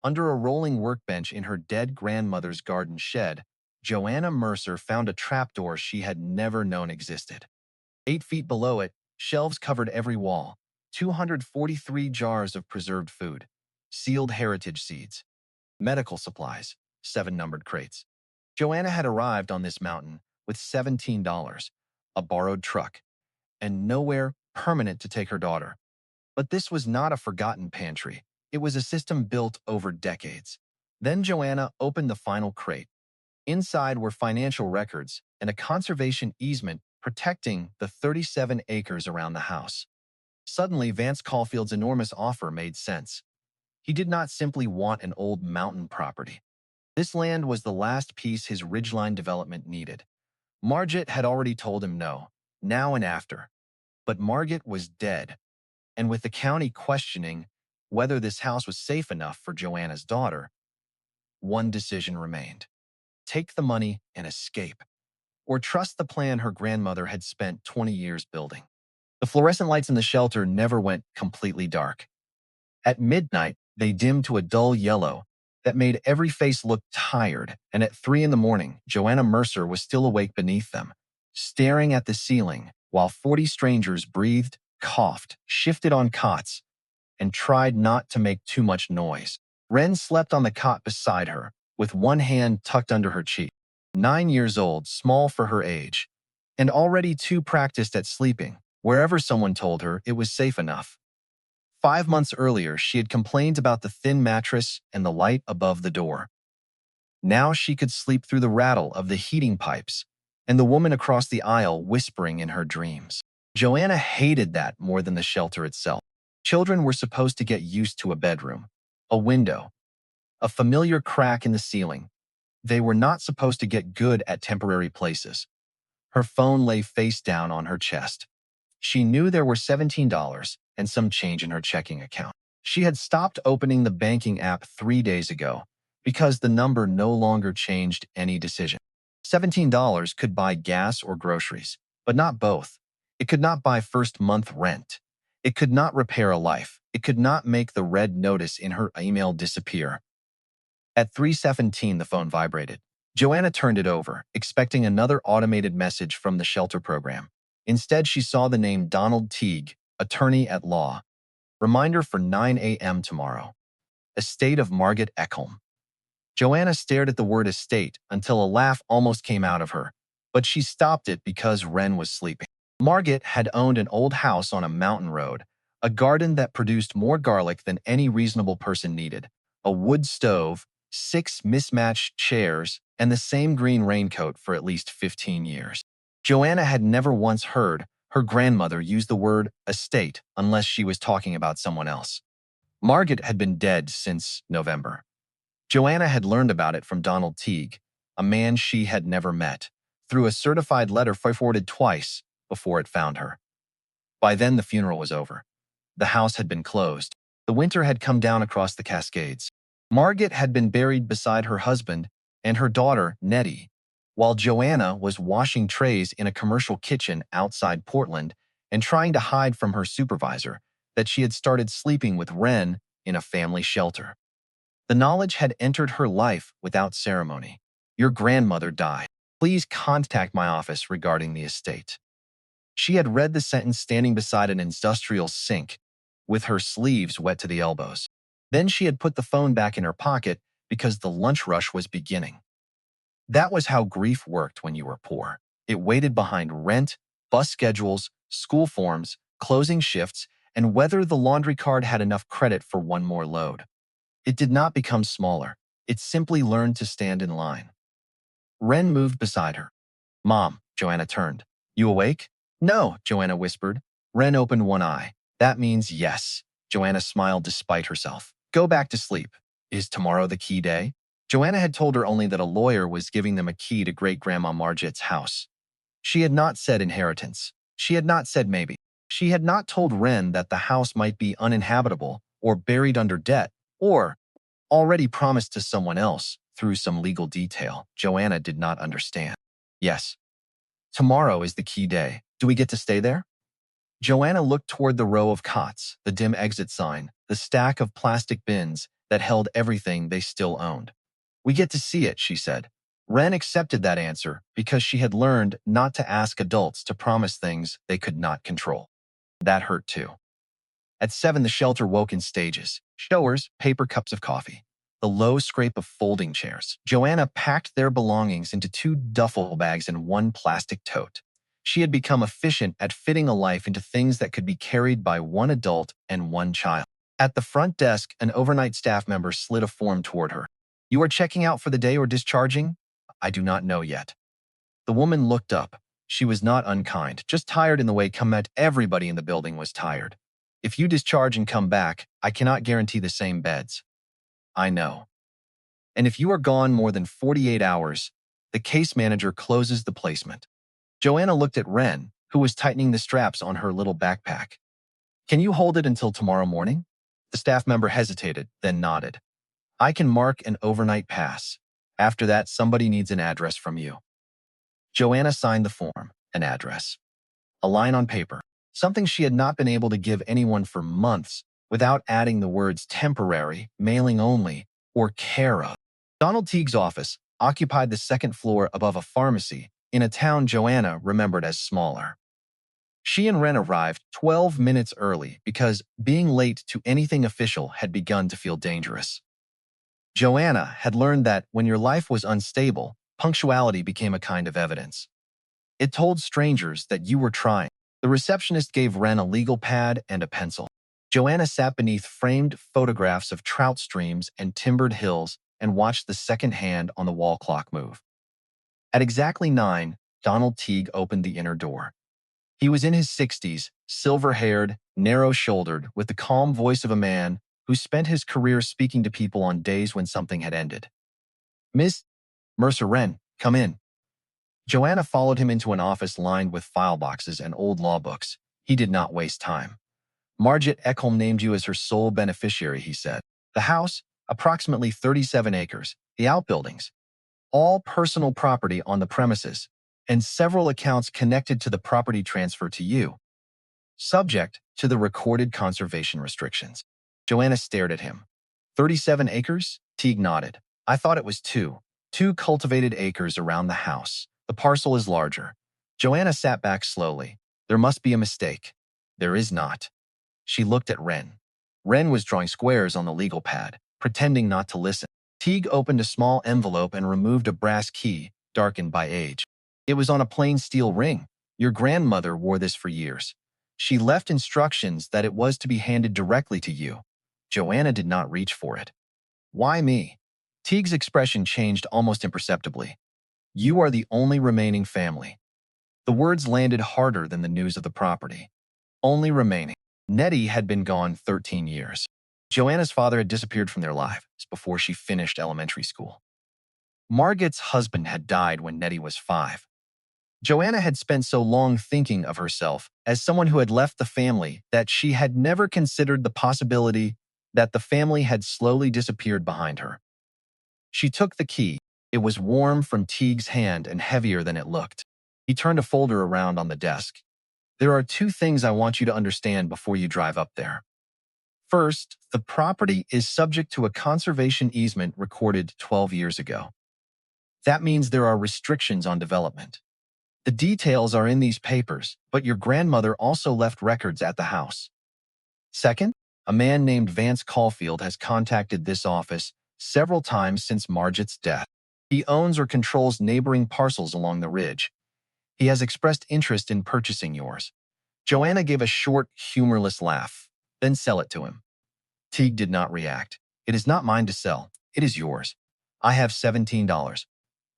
Under a rolling workbench in her dead grandmother's garden shed, Joanna Mercer found a trapdoor she had never known existed. 8 feet below it, shelves covered every wall, 243 jars of preserved food, sealed heritage seeds, medical supplies, 7 numbered crates. Joanna had arrived on this mountain with $17, a borrowed truck, and nowhere permanent to take her daughter. But this was not a forgotten pantry. It was a system built over decades. Then Joanna opened the final crate. Inside were financial records and a conservation easement protecting the 37 acres around the house. Suddenly, Vance Caulfield's enormous offer made sense. He did not simply want an old mountain property. This land was the last piece his ridgeline development needed. Margit had already told him no, now and after. But Margit was dead, and with the county questioning whether this house was safe enough for Joanna's daughter, one decision remained. Take the money and escape, or trust the plan her grandmother had spent 20 years building. The fluorescent lights in the shelter never went completely dark. At midnight, they dimmed to a dull yellow that made every face look tired, and at 3 in the morning, Joanna Mercer was still awake beneath them, staring at the ceiling while 40 strangers breathed, coughed, shifted on cots, and tried not to make too much noise. Wren slept on the cot beside her, with one hand tucked under her cheek. 9 years old, small for her age, and already too practiced at sleeping, wherever someone told her it was safe enough. 5 months earlier, she had complained about the thin mattress and the light above the door. Now she could sleep through the rattle of the heating pipes and the woman across the aisle whispering in her dreams. Joanna hated that more than the shelter itself. Children were supposed to get used to a bedroom, a window, a familiar crack in the ceiling. They were not supposed to get good at temporary places. Her phone lay face down on her chest. She knew there were $17 and some change in her checking account. She had stopped opening the banking app 3 days ago because the number no longer changed any decision. $17 could buy gas or groceries, but not both. It could not buy first month rent. It could not repair a life. It could not make the red notice in her email disappear. At 3:17, the phone vibrated. Joanna turned it over, expecting another automated message from the shelter program. Instead, she saw the name Donald Teague, attorney at law. Reminder for 9 a.m. tomorrow. Estate of Margit Ekholm. Joanna stared at the word estate until a laugh almost came out of her, but she stopped it because Wren was sleeping. Margit had owned an old house on a mountain road, a garden that produced more garlic than any reasonable person needed, a wood stove, 6 mismatched chairs, and the same green raincoat for at least 15 years. Joanna had never once heard her grandmother use the word estate unless she was talking about someone else. Margit had been dead since November. Joanna had learned about it from Donald Teague, a man she had never met, through a certified letter forwarded twice before it found her. By then, the funeral was over. The house had been closed. The winter had come down across the Cascades. Margit had been buried beside her husband and her daughter, Nettie, while Joanna was washing trays in a commercial kitchen outside Portland and trying to hide from her supervisor that she had started sleeping with Wren in a family shelter. The knowledge had entered her life without ceremony. Your grandmother died. Please contact my office regarding the estate. She had read the sentence standing beside an industrial sink, with her sleeves wet to the elbows. Then she had put the phone back in her pocket because the lunch rush was beginning. That was how grief worked when you were poor. It waited behind rent, bus schedules, school forms, closing shifts, and whether the laundry card had enough credit for one more load. It did not become smaller. It simply learned to stand in line. Wren moved beside her. Mom, Joanna turned. You awake? No, Joanna whispered. Wren opened one eye. That means yes. Joanna smiled despite herself. Go back to sleep. Is tomorrow the key day? Joanna had told her only that a lawyer was giving them a key to Great-Grandma Margit's house. She had not said inheritance. She had not said maybe. She had not told Wren that the house might be uninhabitable or buried under debt or already promised to someone else through some legal detail Joanna did not understand. Yes. Tomorrow is the key day. Do we get to stay there? Joanna looked toward the row of cots, the dim exit sign, the stack of plastic bins, that held everything they still owned. We get to see it, she said. Wren accepted that answer because she had learned not to ask adults to promise things they could not control. That hurt too. At 7, the shelter woke in stages. Showers, paper cups of coffee, the low scrape of folding chairs. Joanna packed their belongings into 2 duffel bags and 1 plastic tote. She had become efficient at fitting a life into things that could be carried by 1 adult and 1 child. At the front desk, an overnight staff member slid a form toward her. You are checking out for the day or discharging? I do not know yet. The woman looked up. She was not unkind, just tired in the way everybody in the building was tired. If you discharge and come back, I cannot guarantee the same beds. I know. And if you are gone more than 48 hours, the case manager closes the placement. Joanna looked at Wren, who was tightening the straps on her little backpack. Can you hold it until tomorrow morning? The staff member hesitated, then nodded. I can mark an overnight pass. After that, somebody needs an address from you. Joanna signed the form, an address. A line on paper, something she had not been able to give anyone for months without adding the words temporary, mailing only, or care of. Donald Teague's office occupied the 2nd floor above a pharmacy in a town Joanna remembered as smaller. She and Wren arrived 12 minutes early because being late to anything official had begun to feel dangerous. Joanna had learned that when your life was unstable, punctuality became a kind of evidence. It told strangers that you were trying. The receptionist gave Wren a legal pad and a pencil. Joanna sat beneath framed photographs of trout streams and timbered hills and watched the second hand on the wall clock move. At exactly 9, Donald Teague opened the inner door. He was in his 60s, silver-haired, narrow-shouldered, with the calm voice of a man who spent his career speaking to people on days when something had ended. Miss Mercer, Wren, come in. Joanna followed him into an office lined with file boxes and old law books. He did not waste time. Margit Ekholm named you as her sole beneficiary, he said. The house, approximately 37 acres, the outbuildings, all personal property on the premises, and several accounts connected to the property transfer to you, subject to the recorded conservation restrictions. Joanna stared at him. 37 acres? Teague nodded. I thought it was 2. 2 cultivated acres around the house. The parcel is larger. Joanna sat back slowly. There must be a mistake. There is not. She looked at Wren. Wren was drawing squares on the legal pad, pretending not to listen. Teague opened a small envelope and removed a brass key, darkened by age. It was on a plain steel ring. Your grandmother wore this for years. She left instructions that it was to be handed directly to you. Joanna did not reach for it. Why me? Teague's expression changed almost imperceptibly. You are the only remaining family. The words landed harder than the news of the property. Only remaining. Nettie had been gone 13 years. Joanna's father had disappeared from their lives before she finished elementary school. Margit's husband had died when Nettie was 5. Joanna had spent so long thinking of herself as someone who had left the family that she had never considered the possibility that the family had slowly disappeared behind her. She took the key. It was warm from Teague's hand and heavier than it looked. He turned a folder around on the desk. There are 2 things I want you to understand before you drive up there. First, the property is subject to a conservation easement recorded 12 years ago. That means there are restrictions on development. The details are in these papers, but your grandmother also left records at the house. Second, a man named Vance Caulfield has contacted this office several times since Margit's death. He owns or controls neighboring parcels along the ridge. He has expressed interest in purchasing yours. Joanna gave a short, humorless laugh. Then sell it to him. Teague did not react. It is not mine to sell. It is yours. I have $17.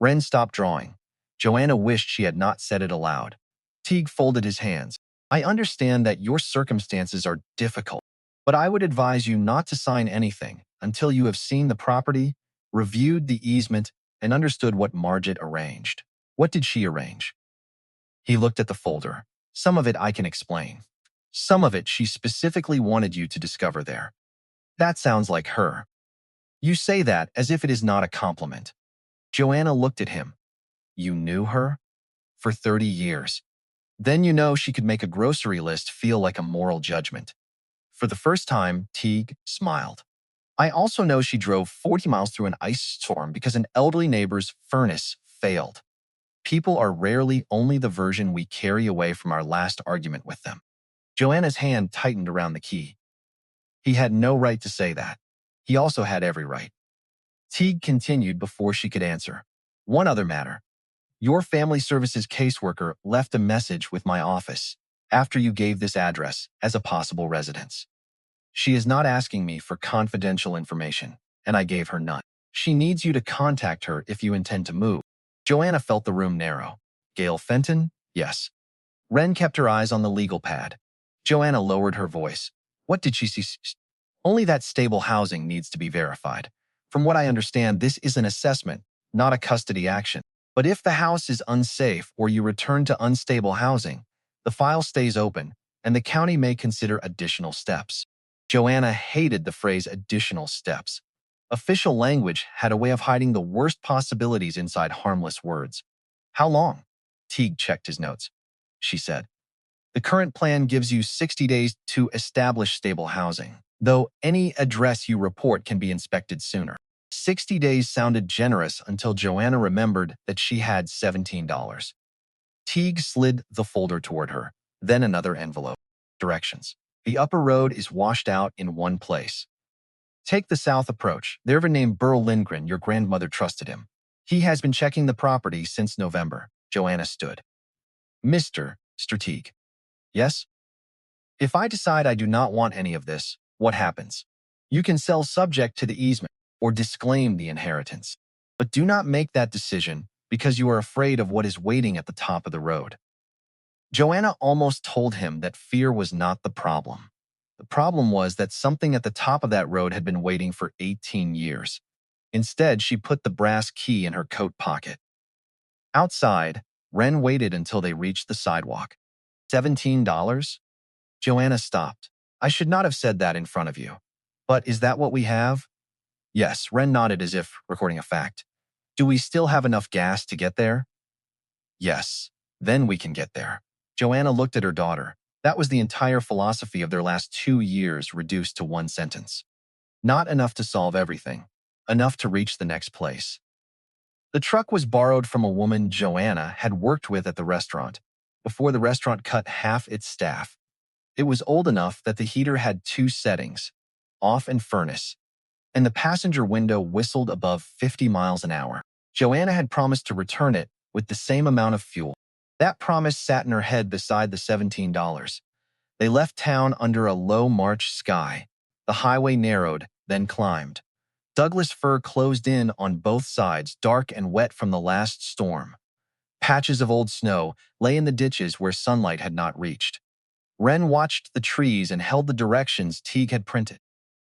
Wren stopped drawing. Joanna wished she had not said it aloud. Teague folded his hands. I understand that your circumstances are difficult, but I would advise you not to sign anything until you have seen the property, reviewed the easement, and understood what Margit arranged. What did she arrange? He looked at the folder. Some of it I can explain. Some of it she specifically wanted you to discover there. That sounds like her. You say that as if it is not a compliment. Joanna looked at him. You knew her? For 30 years. Then you know she could make a grocery list feel like a moral judgment. For the first time, Teague smiled. I also know she drove 40 miles through an ice storm because an elderly neighbor's furnace failed. People are rarely only the version we carry away from our last argument with them. Joanna's hand tightened around the key. He had no right to say that. He also had every right. Teague continued before she could answer. One other matter. Your family services caseworker left a message with my office after you gave this address as a possible residence. She is not asking me for confidential information, and I gave her none. She needs you to contact her if you intend to move. Joanna felt the room narrow. Gail Fenton? Yes. Wren kept her eyes on the legal pad. Joanna lowered her voice. What did she see? Only that stable housing needs to be verified. From what I understand, this is an assessment, not a custody action. But if the house is unsafe or you return to unstable housing, the file stays open and the county may consider additional steps. Joanna hated the phrase additional steps. Official language had a way of hiding the worst possibilities inside harmless words. How long? Teague checked his notes. She said, the current plan gives you 60 days to establish stable housing, though any address you report can be inspected sooner. 60 days sounded generous until Joanna remembered that she had $17. Teague slid the folder toward her, then another envelope. Directions. The upper road is washed out in one place. Take the south approach. The river named Burl Lindgren, your grandmother trusted him. He has been checking the property since November. Joanna stood. Mr. Teague. Yes? If I decide I do not want any of this, what happens? You can sell subject to the easement or disclaim the inheritance. But do not make that decision because you are afraid of what is waiting at the top of the road. Joanna almost told him that fear was not the problem. The problem was that something at the top of that road had been waiting for 18 years. Instead, she put the brass key in her coat pocket. Outside, Wren waited until they reached the sidewalk. $17? Joanna stopped. I should not have said that in front of you. But is that what we have? Yes, Wren nodded as if recording a fact. Do we still have enough gas to get there? Yes, then we can get there. Joanna looked at her daughter. That was the entire philosophy of their last 2 years reduced to one sentence. Not enough to solve everything. Enough to reach the next place. The truck was borrowed from a woman Joanna had worked with at the restaurant, before the restaurant cut half its staff. It was old enough that the heater had 2 settings, off and furnace, and the passenger window whistled above 50 miles an hour. Joanna had promised to return it with the same amount of fuel. That promise sat in her head beside the $17. They left town under a low March sky. The highway narrowed, then climbed. Douglas fir closed in on both sides, dark and wet from the last storm. Patches of old snow lay in the ditches where sunlight had not reached. Wren watched the trees and held the directions Teague had printed.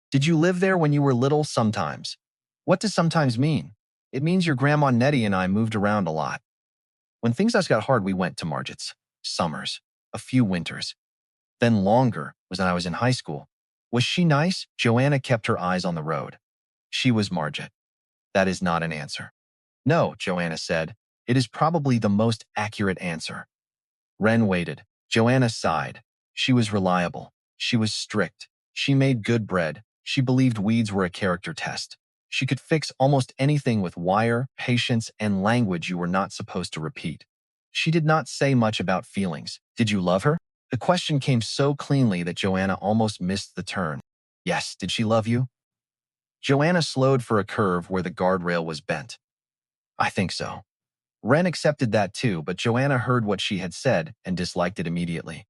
Did you live there when you were little? Sometimes. What does sometimes mean? It means your grandma Nettie and I moved around a lot. When things got hard, we went to Margit's. Summers. A few winters. Then longer was when I was in high school. Was she nice? Joanna kept her eyes on the road. She was Margit. That is not an answer. No, Joanna said. It is probably the most accurate answer. Wren waited. Joanna sighed. She was reliable. She was strict. She made good bread. She believed weeds were a character test. She could fix almost anything with wire, patience, and language you were not supposed to repeat. She did not say much about feelings. Did you love her? The question came so cleanly that Joanna almost missed the turn. Yes, did she love you? Joanna slowed for a curve where the guardrail was bent. I think so. Wren accepted that too, but Joanna heard what she had said and disliked it immediately.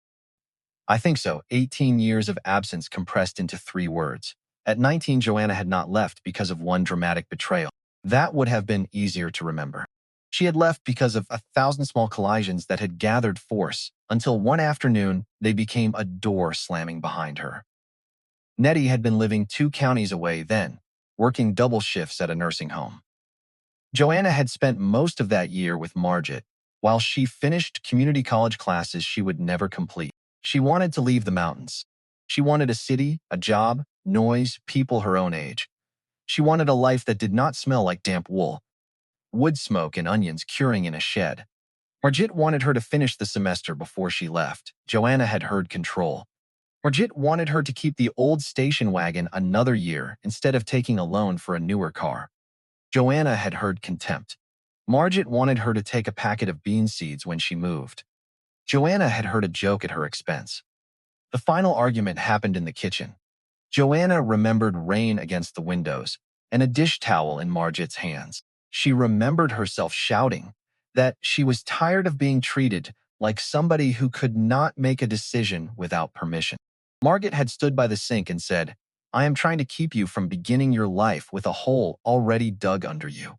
I think so. 18 years of absence compressed into 3 words. At 19, Joanna had not left because of one dramatic betrayal. That would have been easier to remember. She had left because of 1,000 small collisions that had gathered force until one afternoon they became a door slamming behind her. Nettie had been living 2 counties away then, working double shifts at a nursing home. Joanna had spent most of that year with Margit, while she finished community college classes she would never complete. She wanted to leave the mountains. She wanted a city, a job, noise, people her own age. She wanted a life that did not smell like damp wool, wood smoke and onions curing in a shed. Margit wanted her to finish the semester before she left. Joanna had heard control. Margit wanted her to keep the old station wagon another year instead of taking a loan for a newer car. Joanna had heard contempt. Margit wanted her to take a packet of bean seeds when she moved. Joanna had heard a joke at her expense. The final argument happened in the kitchen. Joanna remembered rain against the windows and a dish towel in Margit's hands. She remembered herself shouting that she was tired of being treated like somebody who could not make a decision without permission. Margit had stood by the sink and said, "I am trying to keep you from beginning your life with a hole already dug under you."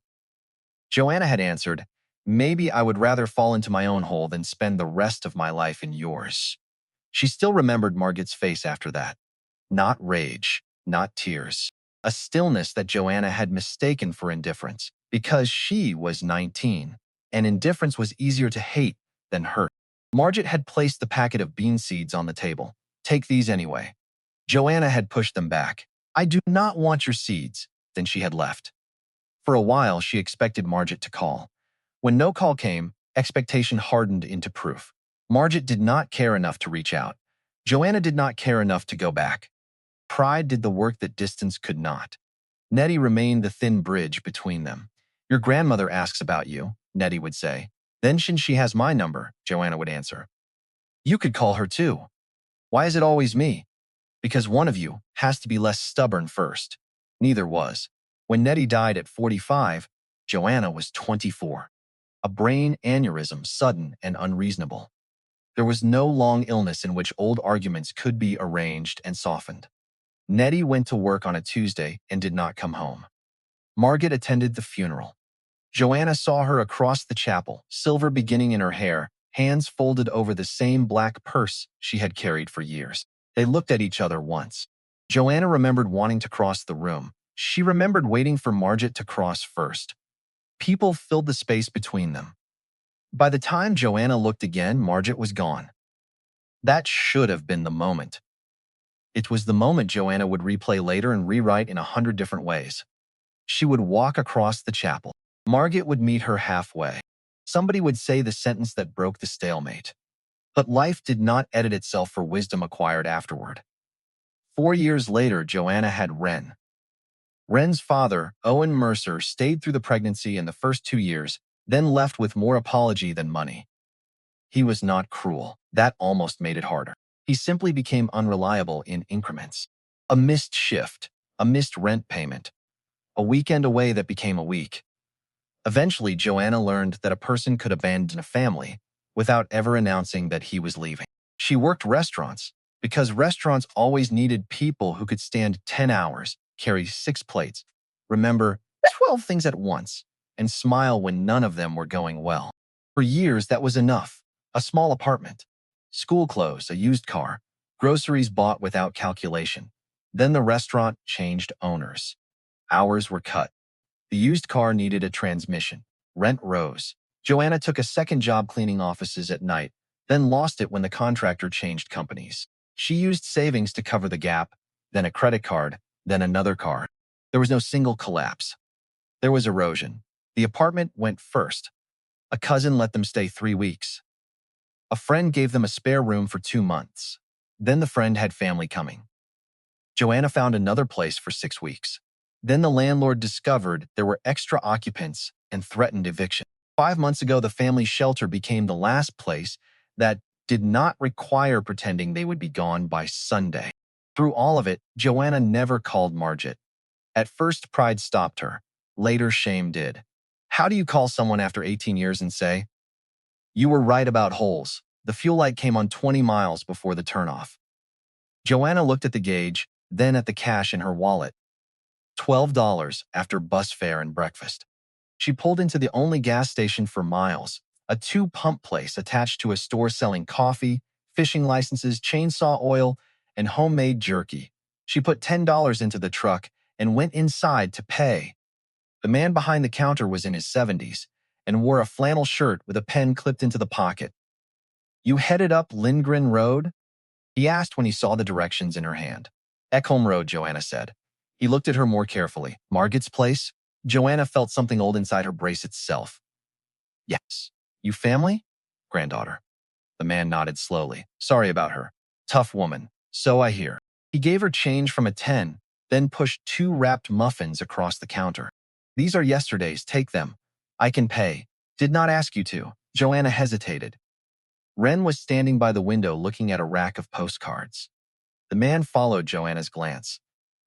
Joanna had answered, "Maybe I would rather fall into my own hole than spend the rest of my life in yours." She still remembered Margit's face after that. Not rage, not tears. A stillness that Joanna had mistaken for indifference because she was 19, and indifference was easier to hate than hurt. Margit had placed the packet of bean seeds on the table. "Take these anyway." Joanna had pushed them back. "I do not want your seeds." Then she had left. For a while, she expected Margit to call. When no call came, expectation hardened into proof. Margit did not care enough to reach out. Joanna did not care enough to go back. Pride did the work that distance could not. Nettie remained the thin bridge between them. "Your grandmother asks about you," Nettie would say. "Then since she has my number," Joanna would answer. "You could call her too." "Why is it always me?" "Because one of you has to be less stubborn first." Neither was. When Nettie died at 45, Joanna was 24. A brain aneurysm, sudden and unreasonable. There was no long illness in which old arguments could be arranged and softened. Nettie went to work on a Tuesday and did not come home. Margit attended the funeral. Joanna saw her across the chapel, silver beginning in her hair, hands folded over the same black purse she had carried for years. They looked at each other once. Joanna remembered wanting to cross the room. She remembered waiting for Margit to cross first. People filled the space between them. By the time Joanna looked again, Margit was gone. That should have been the moment. It was the moment Joanna would replay later and rewrite in 100 different ways. She would walk across the chapel. Margit would meet her halfway. Somebody would say the sentence that broke the stalemate. But life did not edit itself for wisdom acquired afterward. 4 years later, Joanna had Wren. Wren's father, Owen Mercer, stayed through the pregnancy and the first 2 years, then left with more apology than money. He was not cruel. That almost made it harder. He simply became unreliable in increments. A missed shift, a missed rent payment, a weekend away that became a week. Eventually, Joanna learned that a person could abandon a family without ever announcing that he was leaving. She worked restaurants because restaurants always needed people who could stand 10 hours, carry 6 plates, remember 12 things at once, and smile when none of them were going well. For years, that was enough. A small apartment, school clothes, a used car, groceries bought without calculation. Then the restaurant changed owners. Hours were cut. The used car needed a transmission. Rent rose. Joanna took a second job cleaning offices at night, then lost it when the contractor changed companies. She used savings to cover the gap, then a credit card, then another car. There was no single collapse. There was erosion. The apartment went first. A cousin let them stay 3 weeks. A friend gave them a spare room for 2 months. Then the friend had family coming. Joanna found another place for 6 weeks. Then the landlord discovered there were extra occupants and threatened eviction. 5 months ago, the family shelter became the last place that did not require pretending they would be gone by Sunday. Through all of it, Joanna never called Margit. At first, pride stopped her. Later, shame did. How do you call someone after 18 years and say, "You were right about holes. The fuel light came on 20 miles before the turnoff"? Joanna looked at the gauge, then at the cash in her wallet. $12 after bus fare and breakfast. She pulled into the only gas station for miles, a 2-pump place attached to a store selling coffee, fishing licenses, chainsaw oil, and homemade jerky. She put $10 into the truck and went inside to pay. The man behind the counter was in his 70s and wore a flannel shirt with a pen clipped into the pocket. "You headed up Lindgren Road?" he asked when he saw the directions in her hand. "Ekholm Road," Joanna said. He looked at her more carefully. "Margit's place?" Joanna felt something old inside her brace itself. "Yes." "You family?" "Granddaughter." The man nodded slowly. "Sorry about her. Tough woman. So I hear. He gave her change from a 10, then pushed 2 wrapped muffins across the counter. These are yesterday's, take them. I can pay. Did not ask you to. Joanna hesitated. Wren was standing by the window looking at a rack of postcards. The man followed Joanna's glance.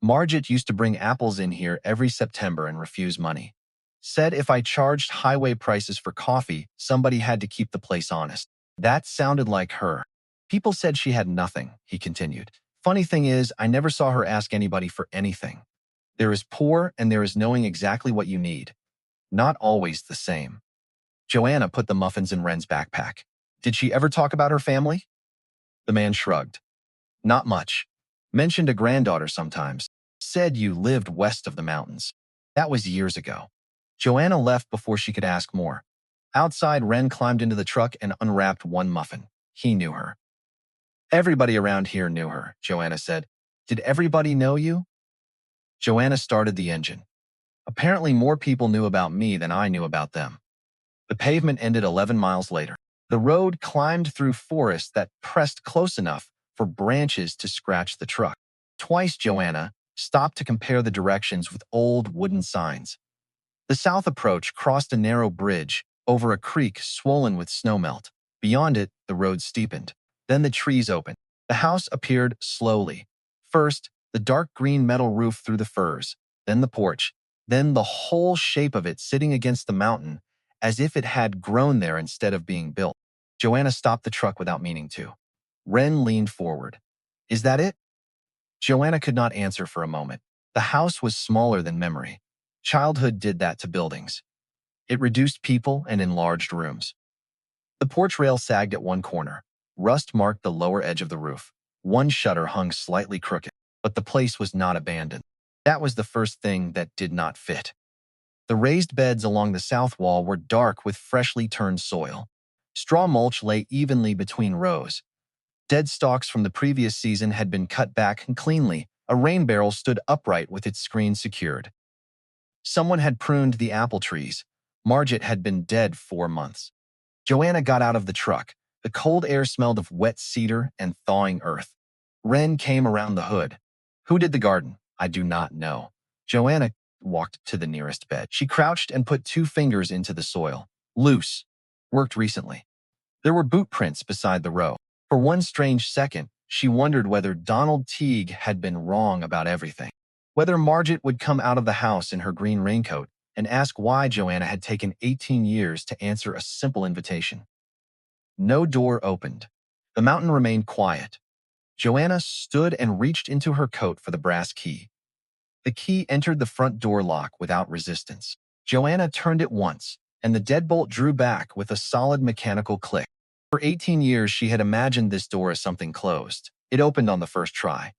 Margit used to bring apples in here every September and refuse money. Said if I charged highway prices for coffee, somebody had to keep the place honest. That sounded like her. People said she had nothing, he continued. Funny thing is, I never saw her ask anybody for anything. There is poor and there is knowing exactly what you need. Not always the same. Joanna put the muffins in Wren's backpack. Did she ever talk about her family? The man shrugged. Not much. Mentioned a granddaughter sometimes. Said you lived west of the mountains. That was years ago. Joanna left before she could ask more. Outside, Wren climbed into the truck and unwrapped one muffin. He knew her. Everybody around here knew her, Joanna said. Did everybody know you? Joanna started the engine. Apparently more people knew about me than I knew about them. The pavement ended 11 miles later. The road climbed through forests that pressed close enough for branches to scratch the truck. Twice Joanna stopped to compare the directions with old wooden signs. The south approach crossed a narrow bridge over a creek swollen with snowmelt. Beyond it, the road steepened. Then the trees opened. The house appeared slowly. First, the dark green metal roof through the firs, then the porch, then the whole shape of it sitting against the mountain as if it had grown there instead of being built. Joanna stopped the truck without meaning to. Wren leaned forward. Is that it? Joanna could not answer for a moment. The house was smaller than memory. Childhood did that to buildings. It reduced people and enlarged rooms. The porch rail sagged at one corner. Rust marked the lower edge of the roof. One shutter hung slightly crooked, but the place was not abandoned. That was the first thing that did not fit. The raised beds along the south wall were dark with freshly turned soil. Straw mulch lay evenly between rows. Dead stalks from the previous season had been cut back and cleanly. A rain barrel stood upright with its screen secured. Someone had pruned the apple trees. Margit had been dead 4 months. Joanna got out of the truck. The cold air smelled of wet cedar and thawing earth. Wren came around the hood. Who did the garden? I do not know. Joanna walked to the nearest bed. She crouched and put 2 fingers into the soil. Loose. Worked recently. There were boot prints beside the row. For one strange second, she wondered whether Donald Teague had been wrong about everything. Whether Margit would come out of the house in her green raincoat and ask why Joanna had taken 18 years to answer a simple invitation. No door opened. The mountain remained quiet. Joanna stood and reached into her coat for the brass key. The key entered the front door lock without resistance. Joanna turned it once, and the deadbolt drew back with a solid mechanical click. For 18 years, she had imagined this door as something closed. It opened on the first try.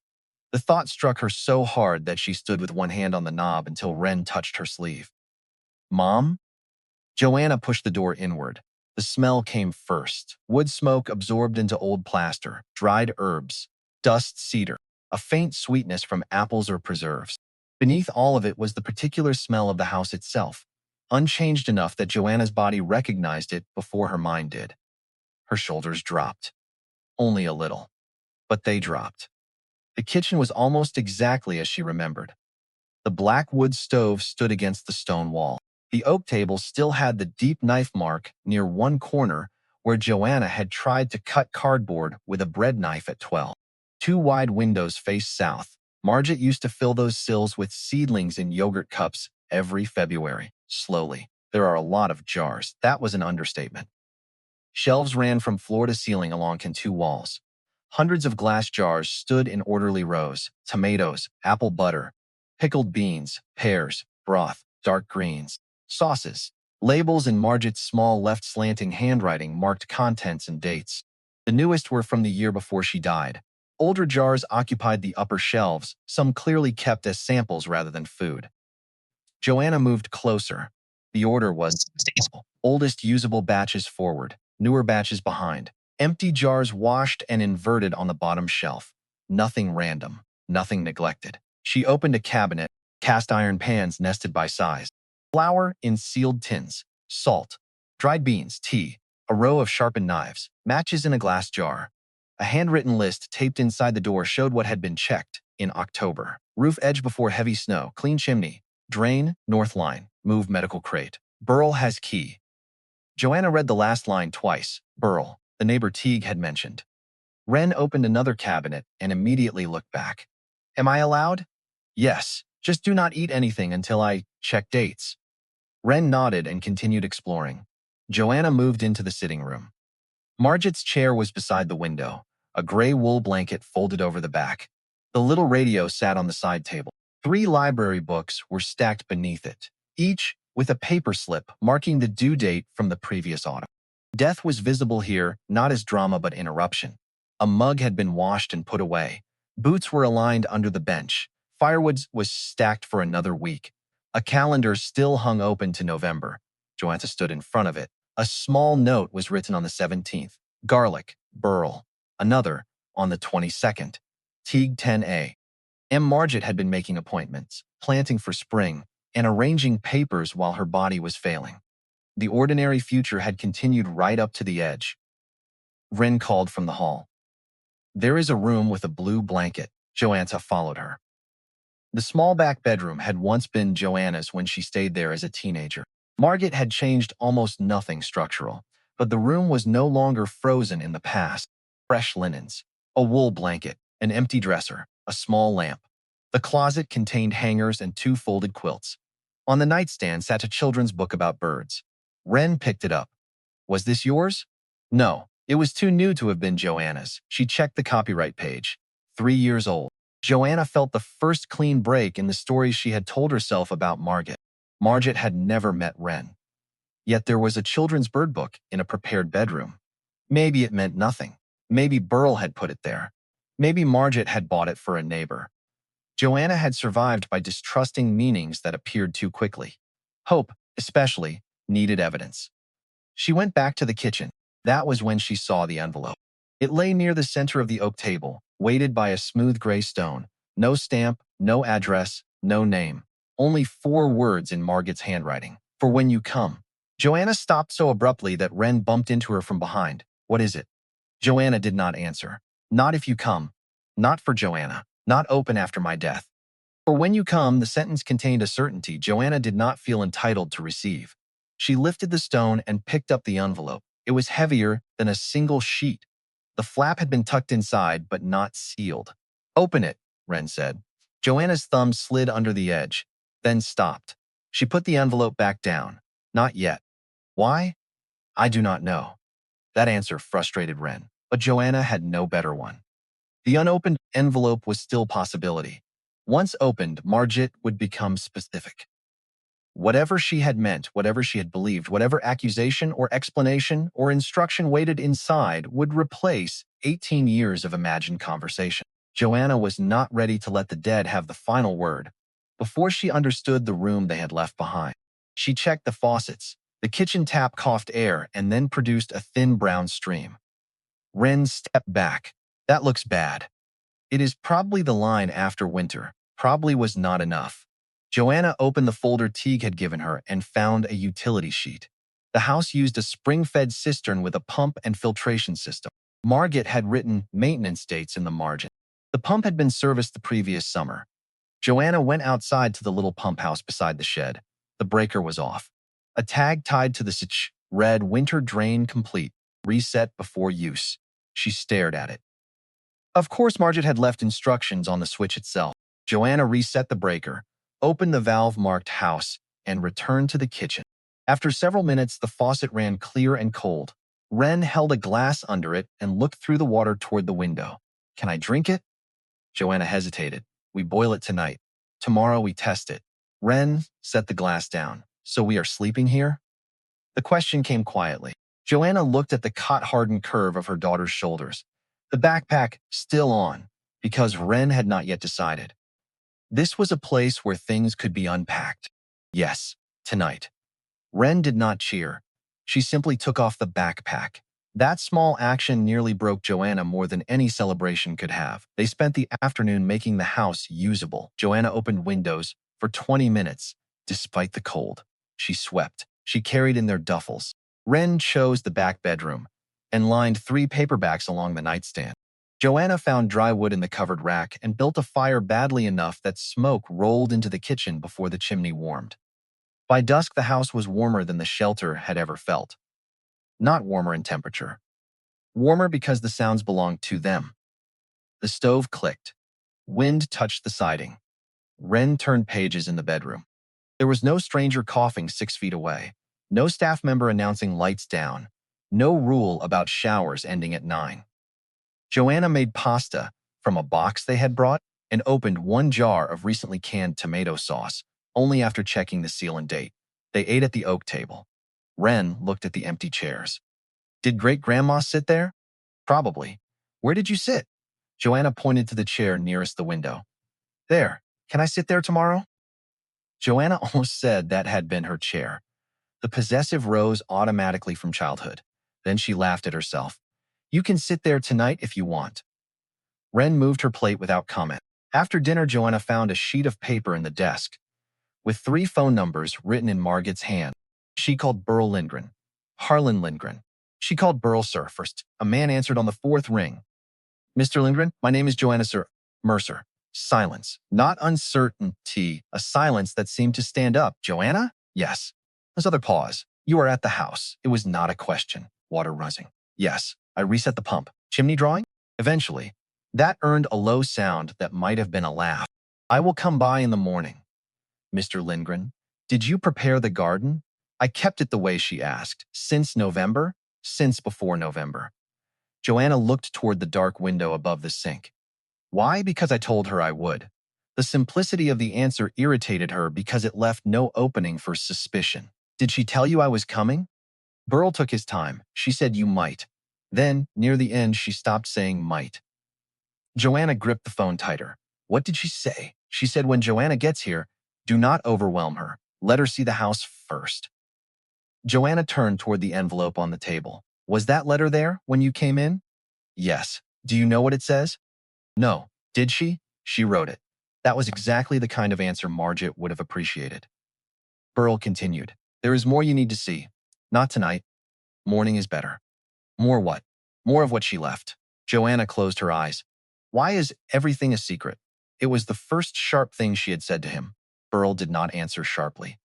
The thought struck her so hard that she stood with one hand on the knob until Wren touched her sleeve. Mom? Joanna pushed the door inward. The smell came first. Wood smoke absorbed into old plaster, dried herbs, dust cedar, a faint sweetness from apples or preserves. Beneath all of it was the particular smell of the house itself, unchanged enough that Joanna's body recognized it before her mind did. Her shoulders dropped. Only a little. But they dropped. The kitchen was almost exactly as she remembered. The black wood stove stood against the stone wall. The oak table still had the deep knife mark near one corner where Joanna had tried to cut cardboard with a bread knife at 12. 2 wide windows faced south. Margit used to fill those sills with seedlings in yogurt cups every February. Slowly. There are a lot of jars. That was an understatement. Shelves ran from floor to ceiling along 2 walls. Hundreds of glass jars stood in orderly rows. Tomatoes, apple butter, pickled beans, pears, broth, dark greens, sauces. Labels in Margit's small left slanting handwriting marked contents and dates. The newest were from the year before she died. Older jars occupied the upper shelves, some clearly kept as samples rather than food. Joanna moved closer. The order was oldest usable batches forward, newer batches behind. Empty jars washed and inverted on the bottom shelf. Nothing random, nothing neglected. She opened a cabinet, cast iron pans nested by size. Flour in sealed tins, salt, dried beans, tea, a row of sharpened knives, matches in a glass jar. A handwritten list taped inside the door showed what had been checked in October. Roof edge before heavy snow, clean chimney, drain, north line, move medical crate. Burl has key. Joanna read the last line twice. Burl, the neighbor Teague had mentioned. Wren opened another cabinet and immediately looked back. Am I allowed? Yes. Just do not eat anything until I check dates. Wren nodded and continued exploring. Joanna moved into the sitting room. Margit's chair was beside the window, a gray wool blanket folded over the back. The little radio sat on the side table. 3 library books were stacked beneath it, each with a paper slip marking the due date from the previous autumn. Death was visible here, not as drama but interruption. A mug had been washed and put away. Boots were aligned under the bench. Firewood was stacked for another week. A calendar still hung open to November. Joanna stood in front of it. A small note was written on the 17th. Garlic, Burl. Another, on the 22nd. Teague 10A. M. Margit had been making appointments, planting for spring, and arranging papers while her body was failing. The ordinary future had continued right up to the edge. Wren called from the hall. There is a room with a blue blanket. Joanna followed her. The small back bedroom had once been Joanna's when she stayed there as a teenager. Margit had changed almost nothing structural, but the room was no longer frozen in the past. Fresh linens, a wool blanket, an empty dresser, a small lamp. The closet contained hangers and 2 folded quilts. On the nightstand sat a children's book about birds. Wren picked it up. Was this yours? No, it was too new to have been Joanna's. She checked the copyright page. 3 years old. Joanna felt the first clean break in the stories she had told herself about Margit. Margit had never met Wren. Yet there was a children's bird book in a prepared bedroom. Maybe it meant nothing. Maybe Burl had put it there. Maybe Margit had bought it for a neighbor. Joanna had survived by distrusting meanings that appeared too quickly. Hope, especially, needed evidence. She went back to the kitchen. That was when she saw the envelope. It lay near the center of the oak table, weighted by a smooth gray stone. No stamp, no address, no name. Only 4 words in Margit's handwriting. For when you come. Joanna stopped so abruptly that Wren bumped into her from behind. What is it? Joanna did not answer. Not if you come. Not for Joanna. Not open after my death. For when you come, the sentence contained a certainty Joanna did not feel entitled to receive. She lifted the stone and picked up the envelope. It was heavier than a single sheet. The flap had been tucked inside, but not sealed. Open it, Wren said. Joanna's thumb slid under the edge, then stopped. She put the envelope back down. Not yet. Why? I do not know. That answer frustrated Wren, but Joanna had no better one. The unopened envelope was still a possibility. Once opened, Margit would become specific. Whatever she had meant, whatever she had believed, whatever accusation or explanation or instruction waited inside would replace 18 years of imagined conversation. Joanna was not ready to let the dead have the final word. Before she understood the room they had left behind, she checked the faucets. The kitchen tap coughed air and then produced a thin brown stream. Wren stepped back. That looks bad. It is probably the line after winter. Probably was not enough. Joanna opened the folder Teague had given her and found a utility sheet. The house used a spring-fed cistern with a pump and filtration system. Margit had written maintenance dates in the margin. The pump had been serviced the previous summer. Joanna went outside to the little pump house beside the shed. The breaker was off. A tag tied to the switch read winter drain complete, reset before use. She stared at it. Of course, Margit had left instructions on the switch itself. Joanna reset the breaker, opened the valve-marked house, and returned to the kitchen. After several minutes, the faucet ran clear and cold. Wren held a glass under it and looked through the water toward the window. Can I drink it? Joanna hesitated. We boil it tonight. Tomorrow we test it. Wren set the glass down. So we are sleeping here? The question came quietly. Joanna looked at the cot-hardened curve of her daughter's shoulders. The backpack still on, because Wren had not yet decided. This was a place where things could be unpacked. Yes, tonight. Wren did not cheer. She simply took off the backpack. That small action nearly broke Joanna more than any celebration could have. They spent the afternoon making the house usable. Joanna opened windows for 20 minutes, despite the cold. She swept. She carried in their duffels. Wren chose the back bedroom and lined 3 paperbacks along the nightstand. Joanna found dry wood in the covered rack and built a fire badly enough that smoke rolled into the kitchen before the chimney warmed. By dusk, the house was warmer than the shelter had ever felt. Not warmer in temperature. Warmer because the sounds belonged to them. The stove clicked. Wind touched the siding. Wren turned pages in the bedroom. There was no stranger coughing 6 feet away. No staff member announcing lights down. No rule about showers ending at 9. Joanna made pasta from a box they had brought and opened one jar of recently canned tomato sauce, only after checking the seal and date. They ate at the oak table. Wren looked at the empty chairs. Did great-grandma sit there? Probably. Where did you sit? Joanna pointed to the chair nearest the window. There. Can I sit there tomorrow? Joanna almost said that had been her chair. The possessive rose automatically from childhood. Then she laughed at herself. You can sit there tonight if you want. Wren moved her plate without comment. After dinner, Joanna found a sheet of paper in the desk, with 3 phone numbers written in Margit's hand. She called Burl Lindgren. Harlan Lindgren. She called Burl Sir first. A man answered on the 4th ring. Mr. Lindgren, my name is Joanna Mercer. Silence. Not uncertainty. A silence that seemed to stand up. Joanna? Yes. Another pause. You are at the house. It was not a question. Water rising. Yes. I reset the pump. Chimney drawing? Eventually. That earned a low sound that might have been a laugh. I will come by in the morning. Mr. Lindgren, did you prepare the garden? I kept it the way she asked. Since November? Since before November. Joanna looked toward the dark window above the sink. Why? Because I told her I would. The simplicity of the answer irritated her because it left no opening for suspicion. Did she tell you I was coming? Burl took his time. She said you might. Then, near the end, she stopped saying might. Joanna gripped the phone tighter. What did she say? She said when Joanna gets here, do not overwhelm her. Let her see the house first. Joanna turned toward the envelope on the table. Was that letter there when you came in? Yes. Do you know what it says? No. Did she? She wrote it. That was exactly the kind of answer Margit would have appreciated. Burl continued. There is more you need to see. Not tonight. Morning is better. More what? More of what she left. Joanna closed her eyes. Why is everything a secret? It was the first sharp thing she had said to him. Burl did not answer sharply.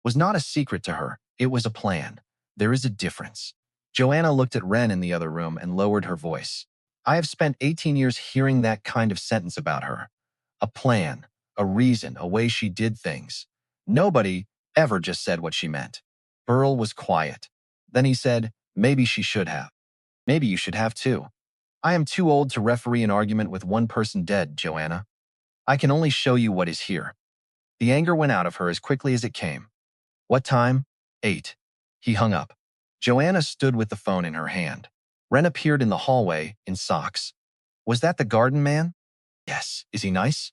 Was not a secret to her. It was a plan. There is a difference. Joanna looked at Wren in the other room and lowered her voice. I have spent 18 years hearing that kind of sentence about her. A plan, a reason, a way she did things. Nobody ever just said what she meant. Burl was quiet. Then he said, maybe she should have. Maybe you should have too. I am too old to referee an argument with one person dead, Joanna. I can only show you what is here. The anger went out of her as quickly as it came. What time? 8. He hung up. Joanna stood with the phone in her hand. Wren appeared in the hallway in socks. Was that the garden man? Yes. Is he nice?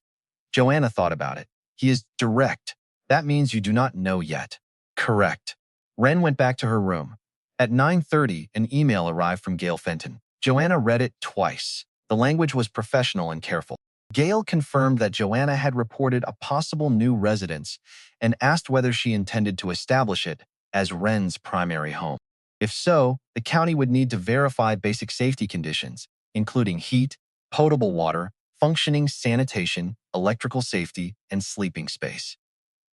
Joanna thought about it. He is direct. That means you do not know yet. Correct. Wren went back to her room. At 9:30, an email arrived from Gail Fenton. Joanna read it twice. The language was professional and careful. Gail confirmed that Joanna had reported a possible new residence and asked whether she intended to establish it as Wren's primary home. If so, the county would need to verify basic safety conditions, including heat, potable water, functioning sanitation, electrical safety, and sleeping space.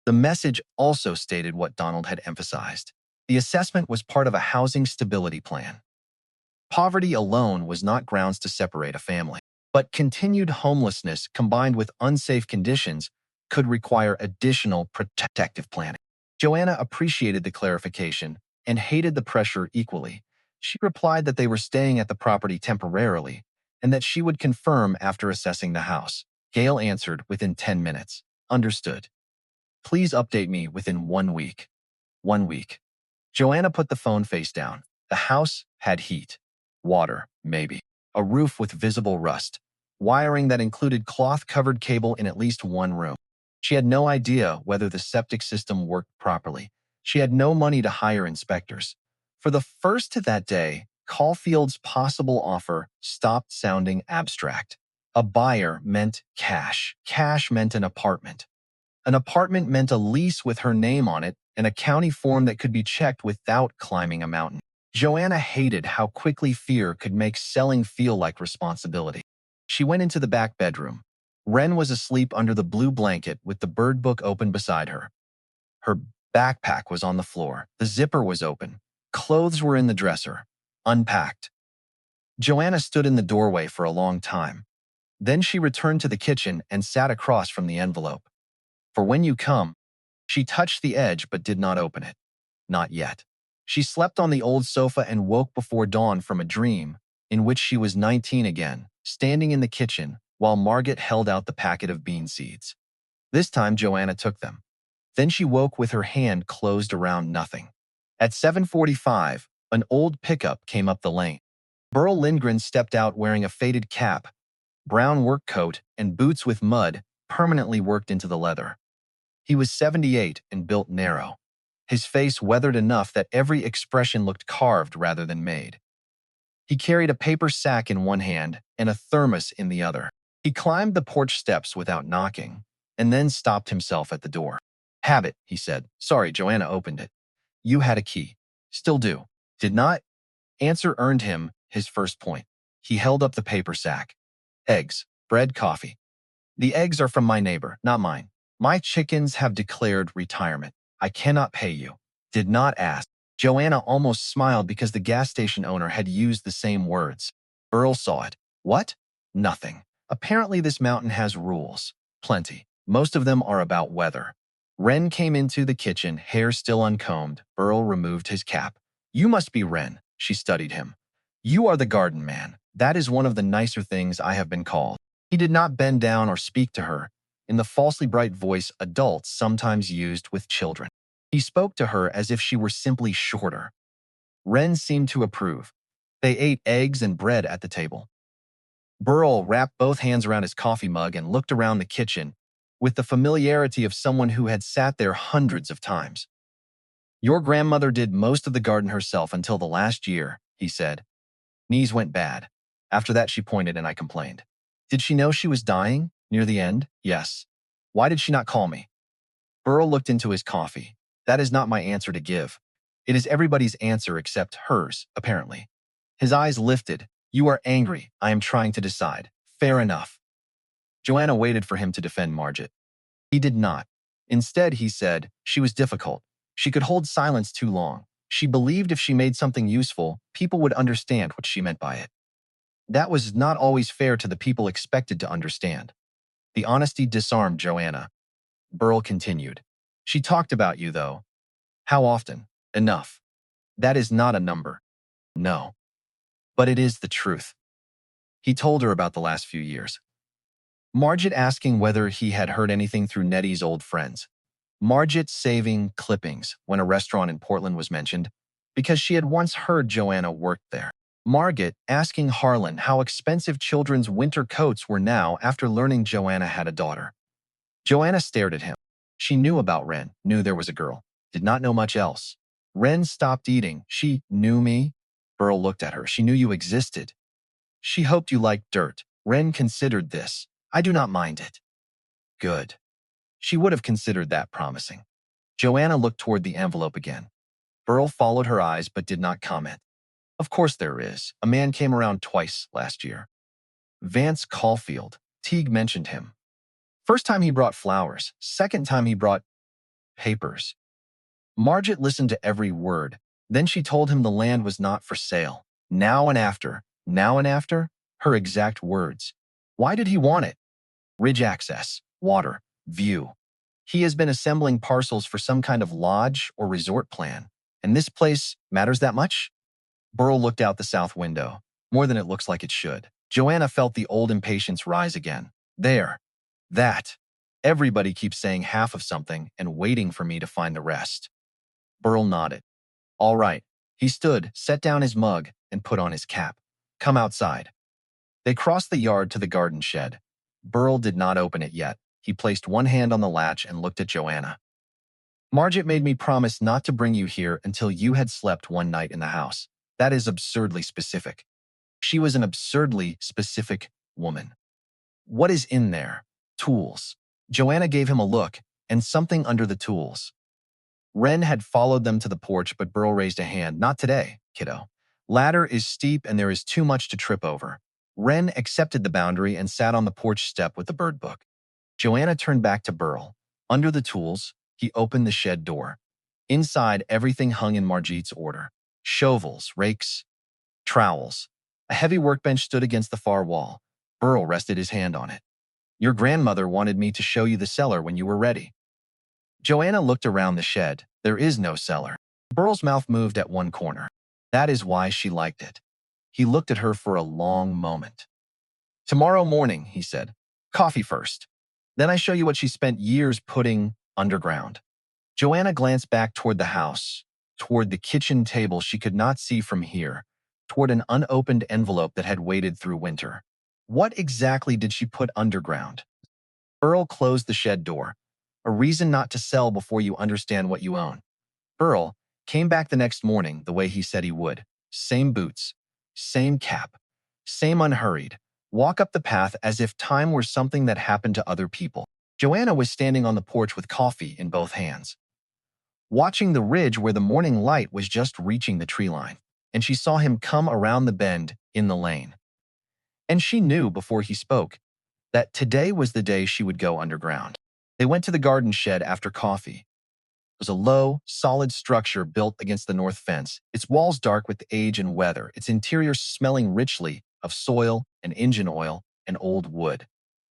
The message also stated what Donald had emphasized. The assessment was part of a housing stability plan. Poverty alone was not grounds to separate a family, but continued homelessness combined with unsafe conditions could require additional protective planning. Joanna appreciated the clarification and hated the pressure equally. She replied that they were staying at the property temporarily and that she would confirm after assessing the house. Gail answered within 10 minutes. Understood. Please update me within 1 week. 1 week. Joanna put the phone face down. The house had heat. Water, maybe. A roof with visible rust. Wiring that included cloth-covered cable in at least one room. She had no idea whether the septic system worked properly. She had no money to hire inspectors. For the first of that day, Caulfield's possible offer stopped sounding abstract. A buyer meant cash. Cash meant an apartment. An apartment meant a lease with her name on it and a county form that could be checked without climbing a mountain. Joanna hated how quickly fear could make selling feel like responsibility. She went into the back bedroom. Wren was asleep under the blue blanket with the bird book open beside her. Her backpack was on the floor. The zipper was open. Clothes were in the dresser, unpacked. Joanna stood in the doorway for a long time. Then she returned to the kitchen and sat across from the envelope. For when you come, she touched the edge but did not open it. Not yet. She slept on the old sofa and woke before dawn from a dream in which she was 19 again, standing in the kitchen while Margaret held out the packet of bean seeds. This time Joanna took them. Then she woke with her hand closed around nothing. At 7:45, an old pickup came up the lane. Burl Lindgren stepped out wearing a faded cap, brown work coat, and boots with mud permanently worked into the leather. He was 78 and built narrow. His face weathered enough that every expression looked carved rather than made. He carried a paper sack in one hand and a thermos in the other. He climbed the porch steps without knocking, and then stopped himself at the door. "Have it," he said. "Sorry, Joanna opened it. You had a key. Still do. Did not?" Answer earned him his first point. He held up the paper sack. "Eggs, bread, coffee. The eggs are from my neighbor, not mine. My chickens have declared retirement. I cannot pay you." Did not ask. Joanna almost smiled because the gas station owner had used the same words. Burl saw it. What? Nothing. Apparently this mountain has rules. Plenty. Most of them are about weather. Wren came into the kitchen, hair still uncombed. Burl removed his cap. "You must be Wren." She studied him. "You are the garden man. That is one of the nicer things I have been called." He did not bend down or speak to her in the falsely bright voice adults sometimes used with children. He spoke to her as if she were simply shorter. Wren seemed to approve. They ate eggs and bread at the table. Burl wrapped both hands around his coffee mug and looked around the kitchen with the familiarity of someone who had sat there hundreds of times. "Your grandmother did most of the garden herself until the last year," he said. "Knees went bad. After that she pointed and I complained." "Did she know she was dying? Near the end?" "Yes." "Why did she not call me?" Burl looked into his coffee. "That is not my answer to give. It is everybody's answer except hers, apparently." His eyes lifted. "You are angry. I am trying to decide. Fair enough." Joanna waited for him to defend Margaret. He did not. Instead, he said, she was difficult. She could hold silence too long. She believed if she made something useful, people would understand what she meant by it. That was not always fair to the people expected to understand. The honesty disarmed Joanna. Burl continued. "She talked about you, though. How often? Enough. That is not a number. No. But it is the truth." He told her about the last few years. Margaret asking whether he had heard anything through Nettie's old friends. Margaret saving clippings when a restaurant in Portland was mentioned because she had once heard Joanna worked there. Margaret asking Harlan how expensive children's winter coats were now after learning Joanna had a daughter. Joanna stared at him. She knew about Wren, knew there was a girl, did not know much else. Wren stopped eating. "She knew me?" Burl looked at her. "She knew you existed. She hoped you liked dirt." Wren considered this. "I do not mind it." Good. She would have considered that promising. Joanna looked toward the envelope again. Burl followed her eyes but did not comment. "Of course there is. A man came around twice last year. Vance Caulfield." Teague mentioned him. "First time he brought flowers. Second time he brought papers." Margaret listened to every word. Then she told him the land was not for sale. Now and after. Now and after? Her exact words. Why did he want it? Ridge access, water, view. He has been assembling parcels for some kind of lodge or resort plan. And this place matters that much? Burl looked out the south window. More than it looks like it should. Joanna felt the old impatience rise again. There. That. Everybody keeps saying half of something and waiting for me to find the rest. Burl nodded. All right. He stood, set down his mug, and put on his cap. Come outside. They crossed the yard to the garden shed. Burl did not open it yet. He placed one hand on the latch and looked at Joanna. Margaret made me promise not to bring you here until you had slept one night in the house. That is absurdly specific. She was an absurdly specific woman. What is in there? Tools. Joanna gave him a look, and something under the tools. Wren had followed them to the porch, but Burl raised a hand. Not today. kiddo. Ladder is steep and there is too much to trip over. Wren accepted the boundary and sat on the porch step with the bird book. Joanna turned back to Burl. Under the tools, he opened the shed door. Inside, everything hung in Margit's order. Shovels, rakes, trowels. A heavy workbench stood against the far wall. Burl rested his hand on it. Your grandmother wanted me to show you the cellar when you were ready. Joanna looked around the shed. There is no cellar. Burl's mouth moved at one corner. That is why she liked it. He looked at her for a long moment. Tomorrow morning, he said. Coffee first. Then I show you what she spent years putting underground. Joanna glanced back toward the house, toward the kitchen table she could not see from here, toward an unopened envelope that had waited through winter. What exactly did she put underground? Burl closed the shed door. A reason not to sell before you understand what you own. Burl came back the next morning the way he said he would. Same boots, same cap, same unhurried. Walk up the path as if time were something that happened to other people. Joanna was standing on the porch with coffee in both hands, watching the ridge where the morning light was just reaching the tree line, and she saw him come around the bend in the lane. And she knew before he spoke that today was the day she would go underground. They went to the garden shed after coffee. It was a low, solid structure built against the north fence, its walls dark with age and weather, its interior smelling richly of soil and engine oil and old wood.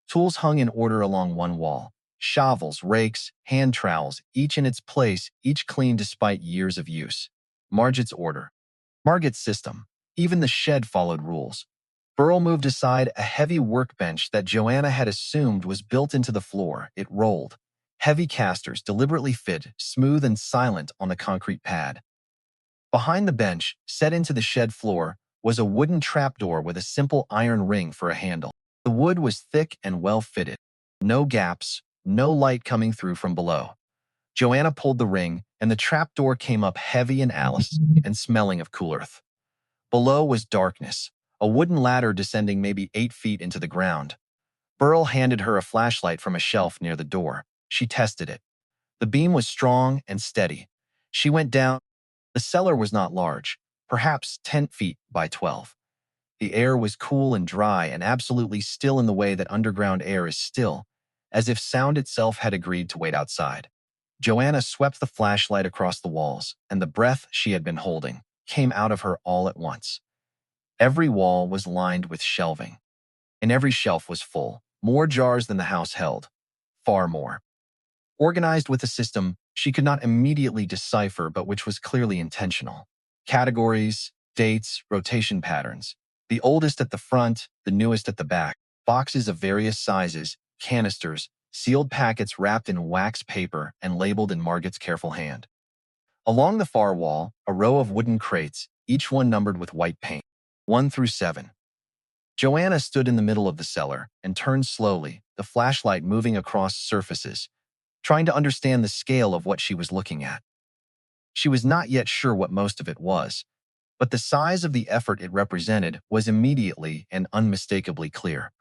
Tools hung in order along one wall. Shovels, rakes, hand trowels, each in its place, each clean despite years of use. Margit's order. Margit's system. Even the shed followed rules. Burl moved aside a heavy workbench that Joanna had assumed was built into the floor. It rolled. Heavy casters, deliberately fit, smooth and silent on the concrete pad. Behind the bench, set into the shed floor, was a wooden trapdoor with a simple iron ring for a handle. The wood was thick and well fitted. No gaps, no light coming through from below. Joanna pulled the ring, and the trapdoor came up heavy and Alice and smelling of cool earth. Below was darkness, a wooden ladder descending maybe 8 feet into the ground. Burl handed her a flashlight from a shelf near the door. She tested it. The beam was strong and steady. She went down. The cellar was not large, perhaps 10 feet by 12. The air was cool and dry and absolutely still in the way that underground air is still, as if sound itself had agreed to wait outside. Joanna swept the flashlight across the walls, and the breath she had been holding came out of her all at once. Every wall was lined with shelving, and every shelf was full, more jars than the house held, far more. Organized with a system she could not immediately decipher but which was clearly intentional. Categories, dates, rotation patterns. The oldest at the front, the newest at the back. Boxes of various sizes, canisters, sealed packets wrapped in wax paper and labeled in Margit's careful hand. Along the far wall, a row of wooden crates, each one numbered with white paint, 1 through 7. Joanna stood in the middle of the cellar and turned slowly, the flashlight moving across surfaces, trying to understand the scale of what she was looking at. She was not yet sure what most of it was, but the size of the effort it represented was immediately and unmistakably clear.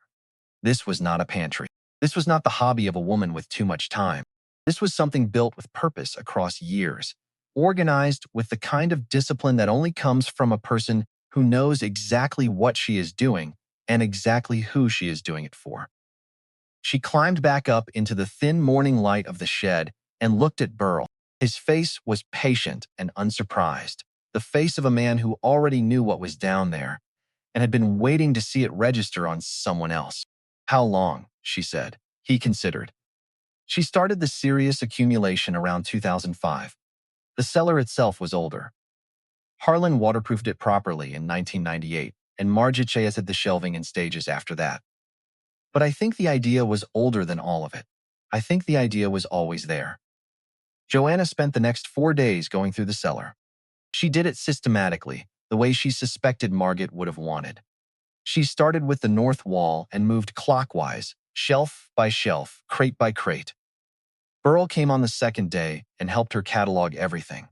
This was not a pantry. This was not the hobby of a woman with too much time. This was something built with purpose across years, organized with the kind of discipline that only comes from a person who knows exactly what she is doing and exactly who she is doing it for. She climbed back up into the thin morning light of the shed and looked at Burl. His face was patient and unsurprised, the face of a man who already knew what was down there and had been waiting to see it register on someone else. How long, she said. He considered. She started the serious accumulation around 2005. The cellar itself was older. Harlan waterproofed it properly in 1998, and Margit chased the shelving in stages after that. But I think the idea was older than all of it. I think the idea was always there. Joanna spent the next 4 days going through the cellar. She did it systematically, the way she suspected Margit would have wanted. She started with the north wall and moved clockwise, shelf by shelf, crate by crate. Burl came on the second day and helped her catalog everything.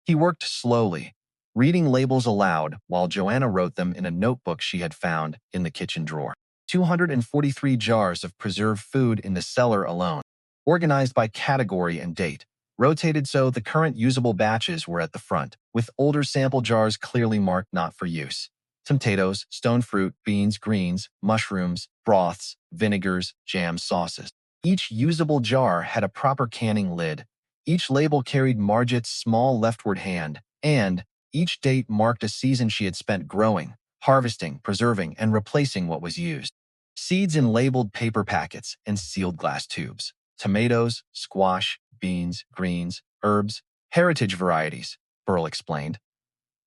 He worked slowly, reading labels aloud while Joanna wrote them in a notebook she had found in the kitchen drawer. 243 jars of preserved food in the cellar alone, organized by category and date. rotated so the current usable batches were at the front, with older sample jars clearly marked not for use. Tomatoes, stone fruit, beans, greens, mushrooms, broths, vinegars, jams, sauces. Each usable jar had a proper canning lid. Each label carried Margit's small leftward hand, and each date marked a season she had spent growing, harvesting, preserving, and replacing what was used. Seeds in labeled paper packets and sealed glass tubes. Tomatoes, squash, beans, greens, herbs, heritage varieties, Burl explained.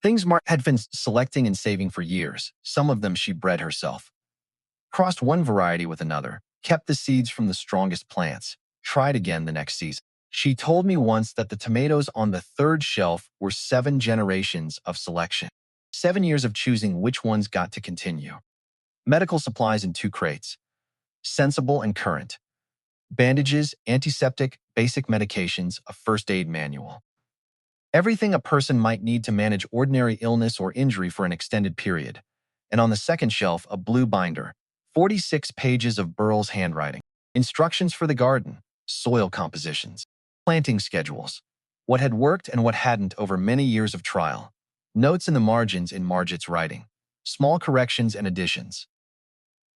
Things Mark had been selecting and saving for years. Some of them she bred herself. Crossed one variety with another, kept the seeds from the strongest plants, tried again the next season. She told me once that the tomatoes on the third shelf were 7 generations of selection. 7 years of choosing which ones got to continue. Medical supplies in 2 crates. Sensible and current. Bandages, antiseptic, basic medications, a first aid manual. Everything a person might need to manage ordinary illness or injury for an extended period. And on the second shelf, a blue binder, 46 pages of Burl's handwriting. Instructions for the garden, soil compositions, planting schedules, what had worked and what hadn't over many years of trial. Notes in the margins in Margit's writing, small corrections and additions.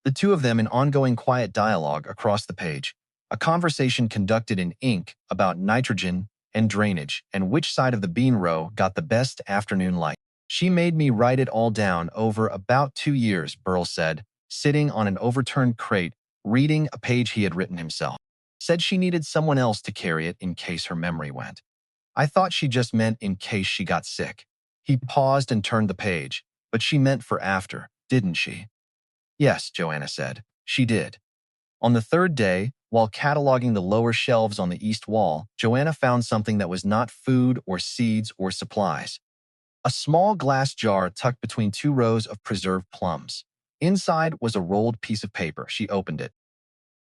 The two of them in ongoing quiet dialogue across the page, a conversation conducted in ink about nitrogen and drainage and which side of the bean row got the best afternoon light. She made me write it all down over about 2 years, Burl said, sitting on an overturned crate, reading a page he had written himself. Said she needed someone else to carry it in case her memory went. I thought she just meant in case she got sick. He paused and turned the page, but she meant for after, didn't she? Yes, Joanna said. She did. On the third day, while cataloging the lower shelves on the east wall, Joanna found something that was not food or seeds or supplies. A small glass jar tucked between 2 rows of preserved plums. Inside was a rolled piece of paper. She opened it.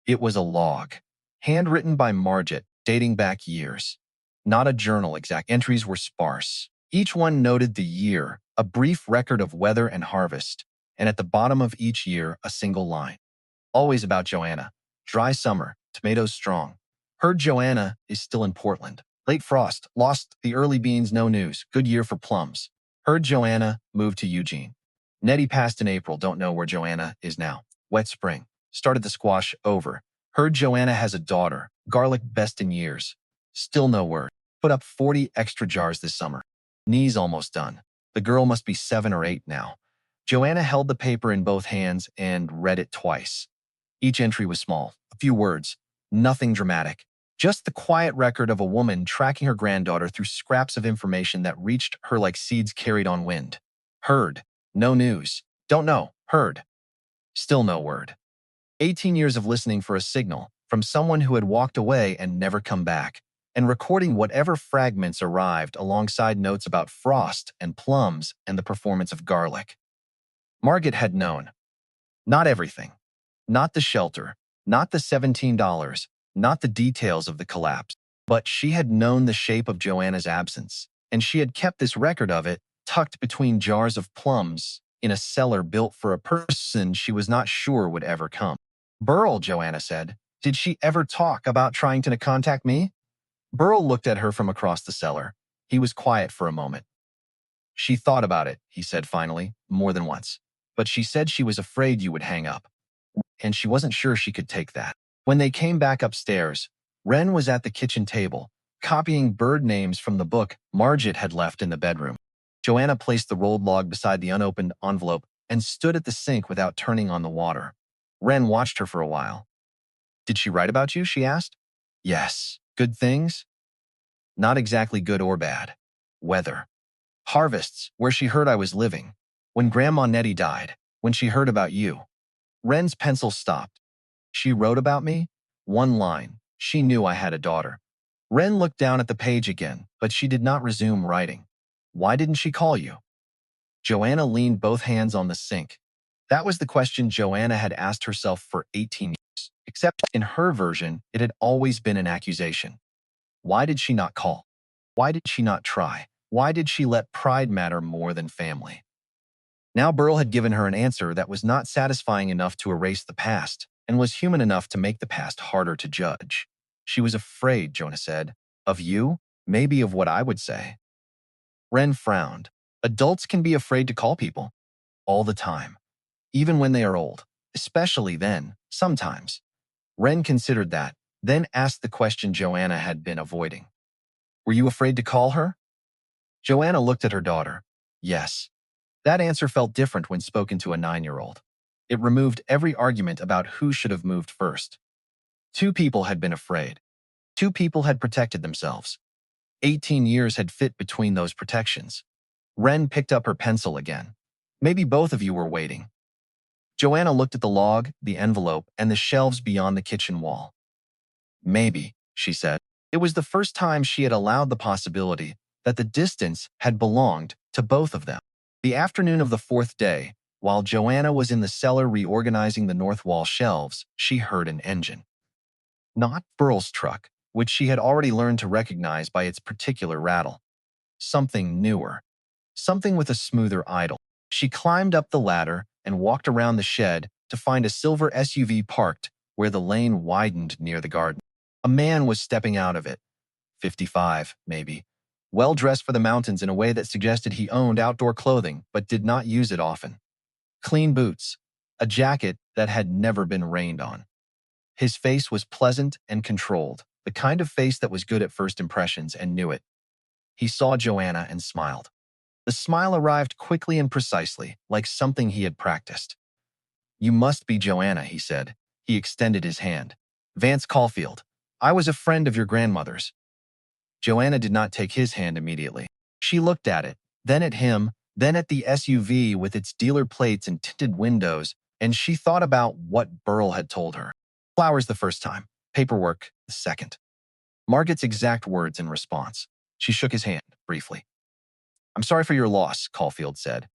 It was a log, handwritten by Margit, dating back years. Not a journal, exact entries were sparse. Each one noted the year, a brief record of weather and harvest, and at the bottom of each year, a single line. Always about Joanna. Dry summer, tomatoes strong. Heard Joanna is still in Portland. Late frost, lost the early beans, no news. Good year for plums. Heard Joanna moved to Eugene. Nettie passed in April, don't know where Joanna is now. Wet spring. Started the squash over. Heard Joanna has a daughter. Garlic best in years. Still no word. Put up 40 extra jars this summer. Knees almost done. The girl must be 7 or 8 now. Joanna held the paper in both hands and read it twice. Each entry was small, a few words, nothing dramatic. Just the quiet record of a woman tracking her granddaughter through scraps of information that reached her like seeds carried on wind. Heard. No news. Don't know. Heard. Still no word. 18 years of listening for a signal from someone who had walked away and never come back, and recording whatever fragments arrived alongside notes about frost and plums and the performance of garlic. Margit had known. Not everything. Not the shelter, not the $17, not the details of the collapse, but she had known the shape of Joanna's absence, and she had kept this record of it tucked between jars of plums in a cellar built for a person she was not sure would ever come. Burl, Joanna said, did she ever talk about trying to contact me? Burl looked at her from across the cellar. He was quiet for a moment. She thought about it, he said finally, more than once. But she said she was afraid you would hang up, and she wasn't sure she could take that. When they came back upstairs, Wren was at the kitchen table, copying bird names from the book Margit had left in the bedroom. Joanna placed the rolled log beside the unopened envelope and stood at the sink without turning on the water. Wren watched her for a while. Did she write about you? She asked. Yes. Good things? Not exactly good or bad. Weather. Harvests, where she heard I was living. When Grandma Nettie died. When she heard about you. Wren's pencil stopped. She wrote about me? One line. She knew I had a daughter. Wren looked down at the page again, but she did not resume writing. Why didn't she call you? Joanna leaned both hands on the sink. That was the question Joanna had asked herself for 18 years, except in her version, it had always been an accusation. Why did she not call? Why did she not try? Why did she let pride matter more than family? Now Burl had given her an answer that was not satisfying enough to erase the past, and was human enough to make the past harder to judge. She was afraid, Joanna said. Of you? Maybe of what I would say. Ren frowned. Adults can be afraid to call people. All the time. Even when they are old. Especially then, sometimes. Ren considered that, then asked the question Joanna had been avoiding. Were you afraid to call her? Joanna looked at her daughter. Yes. That answer felt different when spoken to a 9-year-old. It removed every argument about who should have moved first. Two people had been afraid. Two people had protected themselves. 18 years had fit between those protections. Ren picked up her pencil again. Maybe both of you were waiting. Joanna looked at the log, the envelope, and the shelves beyond the kitchen wall. Maybe, she said. It was the first time she had allowed the possibility that the distance had belonged to both of them. The afternoon of the fourth day, while Joanna was in the cellar reorganizing the north wall shelves, she heard an engine. Not Burl's truck, which she had already learned to recognize by its particular rattle. Something newer. Something with a smoother idle. She climbed up the ladder and walked around the shed to find a silver SUV parked where the lane widened near the garden. A man was stepping out of it. 55, maybe. Well-dressed for the mountains in a way that suggested he owned outdoor clothing but did not use it often. Clean boots. A jacket that had never been rained on. His face was pleasant and controlled, the kind of face that was good at first impressions and knew it. He saw Joanna and smiled. The smile arrived quickly and precisely, like something he had practiced. You must be Joanna, he said. He extended his hand. Vance Caulfield. I was a friend of your grandmother's. Joanna did not take his hand immediately. She looked at it, then at him, then at the SUV with its dealer plates and tinted windows, and she thought about what Burl had told her. Flowers the first time, paperwork the second. Margaret's exact words in response. She shook his hand, briefly. I'm sorry for your loss, Caulfield said.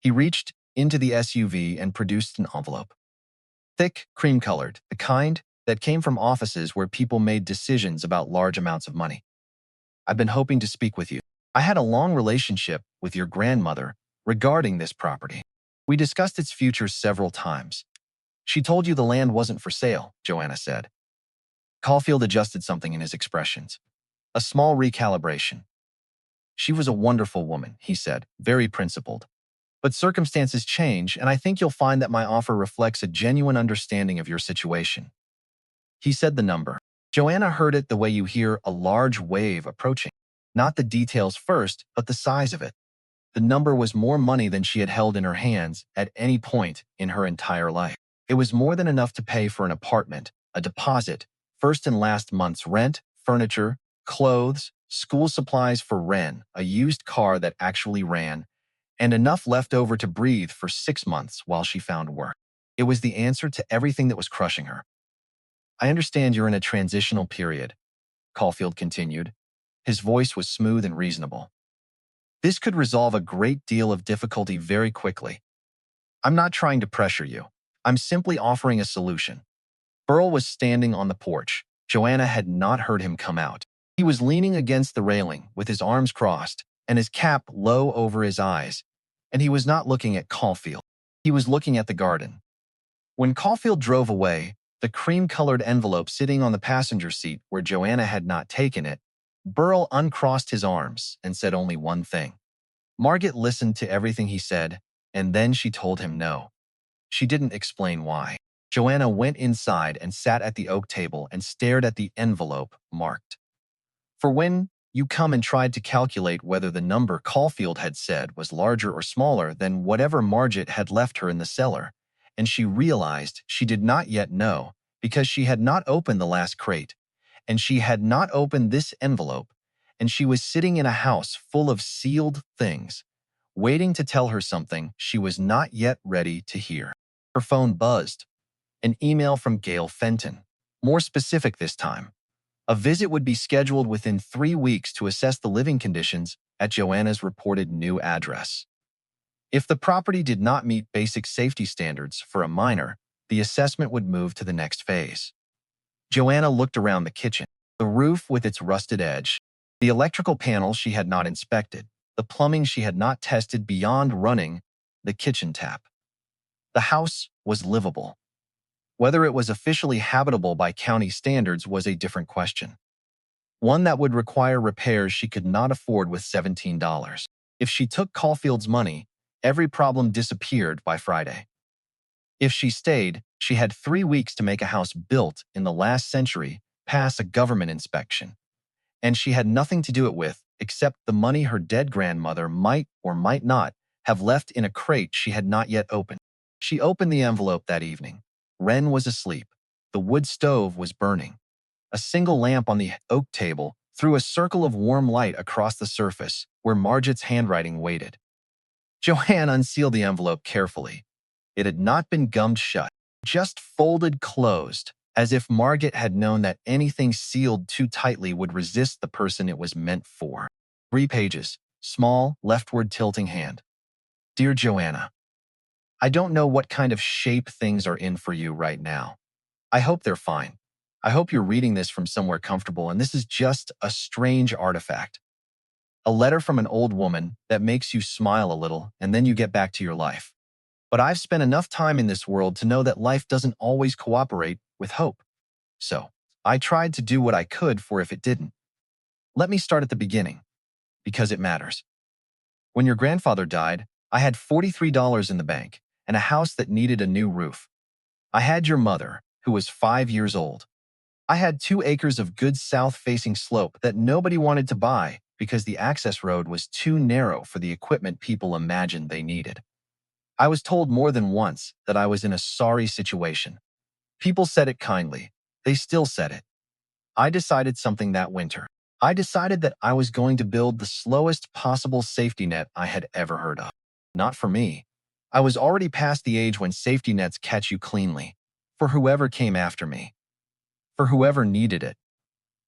He reached into the SUV and produced an envelope. Thick, cream-colored, the kind that came from offices where people made decisions about large amounts of money. I've been hoping to speak with you. I had a long relationship with your grandmother regarding this property. We discussed its future several times. She told you the land wasn't for sale, Joanna said. Caulfield adjusted something in his expressions. A small recalibration. She was a wonderful woman, he said, very principled. But circumstances change, and I think you'll find that my offer reflects a genuine understanding of your situation. He said the number. Joanna heard it the way you hear a large wave approaching. Not the details first, but the size of it. The number was more money than she had held in her hands at any point in her entire life. It was more than enough to pay for an apartment, a deposit, first and last month's rent, furniture, clothes, school supplies for Ren, a used car that actually ran, and enough left over to breathe for 6 months while she found work. It was the answer to everything that was crushing her. I understand you're in a transitional period, Caulfield continued. His voice was smooth and reasonable. This could resolve a great deal of difficulty very quickly. I'm not trying to pressure you. I'm simply offering a solution. Burl was standing on the porch. Joanna had not heard him come out. He was leaning against the railing with his arms crossed and his cap low over his eyes, and he was not looking at Caulfield. He was looking at the garden. When Caulfield drove away, the cream-colored envelope sitting on the passenger seat where Joanna had not taken it, Burl uncrossed his arms and said only one thing. Margaret listened to everything he said, and then she told him no. She didn't explain why. Joanna went inside and sat at the oak table and stared at the envelope marked. For when you come and tried to calculate whether the number Caulfield had said was larger or smaller than whatever Margaret had left her in the cellar, and she realized she did not yet know because she had not opened the last crate, and she had not opened this envelope, and she was sitting in a house full of sealed things, waiting to tell her something she was not yet ready to hear. Her phone buzzed. An email from Gail Fenton. More specific this time. A visit would be scheduled within 3 weeks to assess the living conditions at Joanna's reported new address. If the property did not meet basic safety standards for a minor, the assessment would move to the next phase. Joanna looked around the kitchen, the roof with its rusted edge, the electrical panels she had not inspected, the plumbing she had not tested beyond running the kitchen tap. The house was livable. Whether it was officially habitable by county standards was a different question. one that would require repairs she could not afford with $17. If she took Caulfield's money, every problem disappeared by Friday. If she stayed, she had 3 weeks to make a house built in the last century pass a government inspection, and she had nothing to do it with except the money her dead grandmother might or might not have left in a crate she had not yet opened. She opened the envelope that evening. Wren was asleep. The wood stove was burning. A single lamp on the oak table threw a circle of warm light across the surface where Margit's handwriting waited. Joanne unsealed the envelope carefully. It had not been gummed shut, just folded closed, as if Margit had known that anything sealed too tightly would resist the person it was meant for. 3 pages, small, leftward tilting hand. Dear Joanna, I don't know what kind of shape things are in for you right now. I hope they're fine. I hope you're reading this from somewhere comfortable, and this is just a strange artifact. A letter from an old woman that makes you smile a little, and then you get back to your life. But I've spent enough time in this world to know that life doesn't always cooperate with hope. So, I tried to do what I could for if it didn't. Let me start at the beginning, because it matters. When your grandfather died, I had $43 in the bank and a house that needed a new roof. I had your mother, who was 5 years old. I had 2 acres of good south-facing slope that nobody wanted to buy because the access road was too narrow for the equipment people imagined they needed. I was told more than once that I was in a sorry situation. People said it kindly. They still said it. I decided something that winter. I decided that I was going to build the slowest possible safety net I had ever heard of. Not for me. I was already past the age when safety nets catch you cleanly. For whoever came after me. For whoever needed it.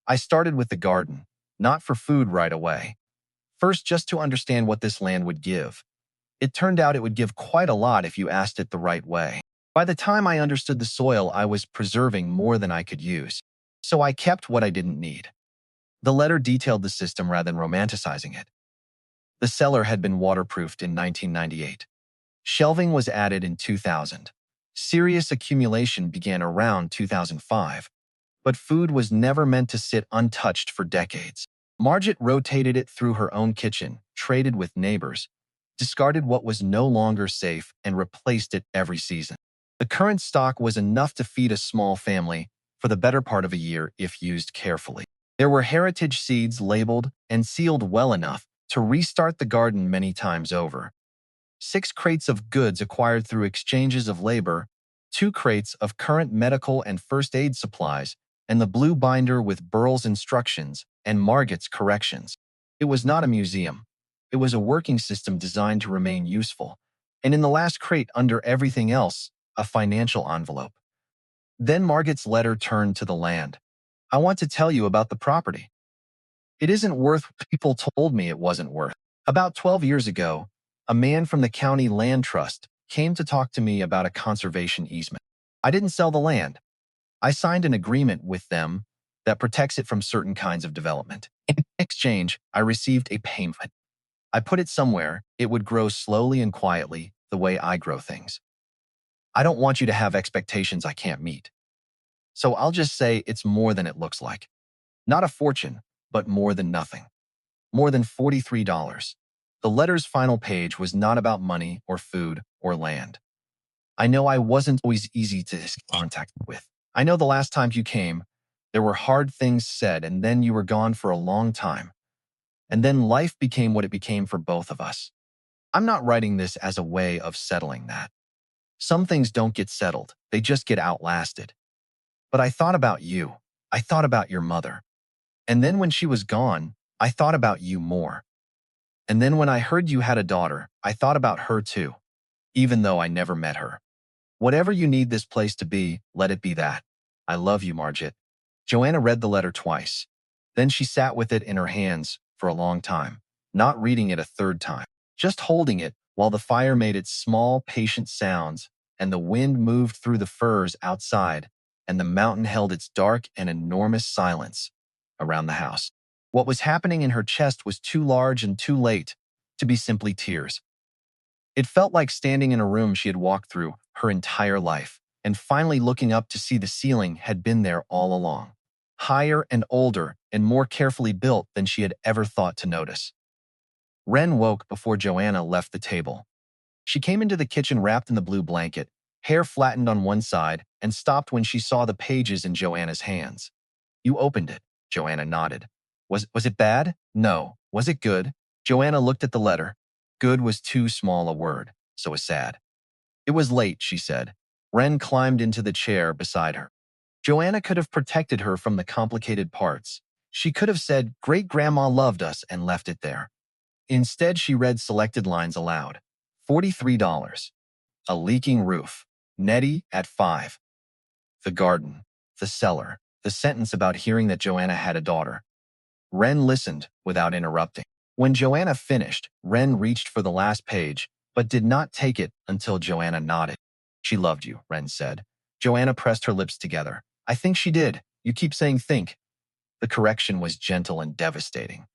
I started with the garden, not for food right away. First, just to understand what this land would give. It turned out it would give quite a lot if you asked it the right way. By the time I understood the soil, I was preserving more than I could use. So I kept what I didn't need. The letter detailed the system rather than romanticizing it. The cellar had been waterproofed in 1998. Shelving was added in 2000. Serious accumulation began around 2005. But food was never meant to sit untouched for decades. Margit rotated it through her own kitchen, traded with neighbors, discarded what was no longer safe, and replaced it every season. The current stock was enough to feed a small family for the better part of a year if used carefully. There were heritage seeds labeled and sealed well enough to restart the garden many times over. 6 crates of goods acquired through exchanges of labor, 2 crates of current medical and first aid supplies, and the blue binder with Burl's instructions and Margit's corrections. It was not a museum. It was a working system designed to remain useful. And in the last crate, under everything else, a financial envelope. Then Margit's letter turned to the land. I want to tell you about the property. It isn't worth what people told me it wasn't worth. About 12 years ago, a man from the county land trust came to talk to me about a conservation easement. I didn't sell the land. I signed an agreement with them that protects it from certain kinds of development. In exchange, I received a payment. I put it somewhere it would grow slowly and quietly the way I grow things. I don't want you to have expectations I can't meet. So I'll just say it's more than it looks like. Not a fortune, but more than nothing. More than $43. The letter's final page was not about money or food or land. I know I wasn't always easy to contact with. I know the last time you came, there were hard things said, and then you were gone for a long time. And then life became what it became for both of us. I'm not writing this as a way of settling that. Some things don't get settled, they just get outlasted. But I thought about you. I thought about your mother. And then when she was gone, I thought about you more. And then when I heard you had a daughter, I thought about her too, even though I never met her. Whatever you need this place to be, let it be that. I love you, Margit. Joanna read the letter twice. Then she sat with it in her hands for a long time, not reading it a third time, just holding it while the fire made its small, patient sounds, and the wind moved through the firs outside, and the mountain held its dark and enormous silence around the house. What was happening in her chest was too large and too late to be simply tears. It felt like standing in a room she had walked through her entire life, and finally looking up to see the ceiling had been there all along. higher and older and more carefully built than she had ever thought to notice. Wren woke before Joanna left the table. She came into the kitchen wrapped in the blue blanket, hair flattened on one side, and stopped when she saw the pages in Joanna's hands. "You opened it," Joanna nodded. Was it bad? No. Was it good? Joanna looked at the letter. Good was too small a word, so was sad. "It was late," she said. Wren climbed into the chair beside her. Joanna could have protected her from the complicated parts. She could have said, "Great-grandma loved us," and left it there. Instead, she read selected lines aloud. $43. A leaking roof. Nettie at 5. The garden. The cellar. The sentence about hearing that Joanna had a daughter. Wren listened without interrupting. When Joanna finished, Wren reached for the last page, but did not take it until Joanna nodded. "She loved you," Wren said. Joanna pressed her lips together. "I think she did. You keep saying think." The correction was gentle and devastating.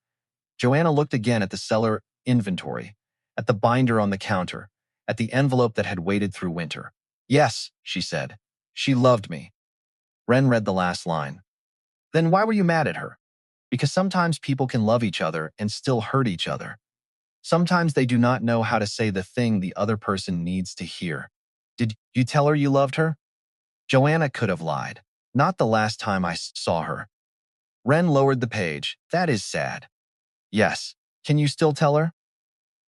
Joanna looked again at the cellar inventory, at the binder on the counter, at the envelope that had waited through winter. "Yes," she said. "She loved me." Wren read the last line. "Then why were you mad at her?" "Because sometimes people can love each other and still hurt each other. Sometimes they do not know how to say the thing the other person needs to hear." "Did you tell her you loved her?" Joanna could have lied. "Not the last time I saw her." Wren lowered the page. "That is sad." "Yes. Can you still tell her?"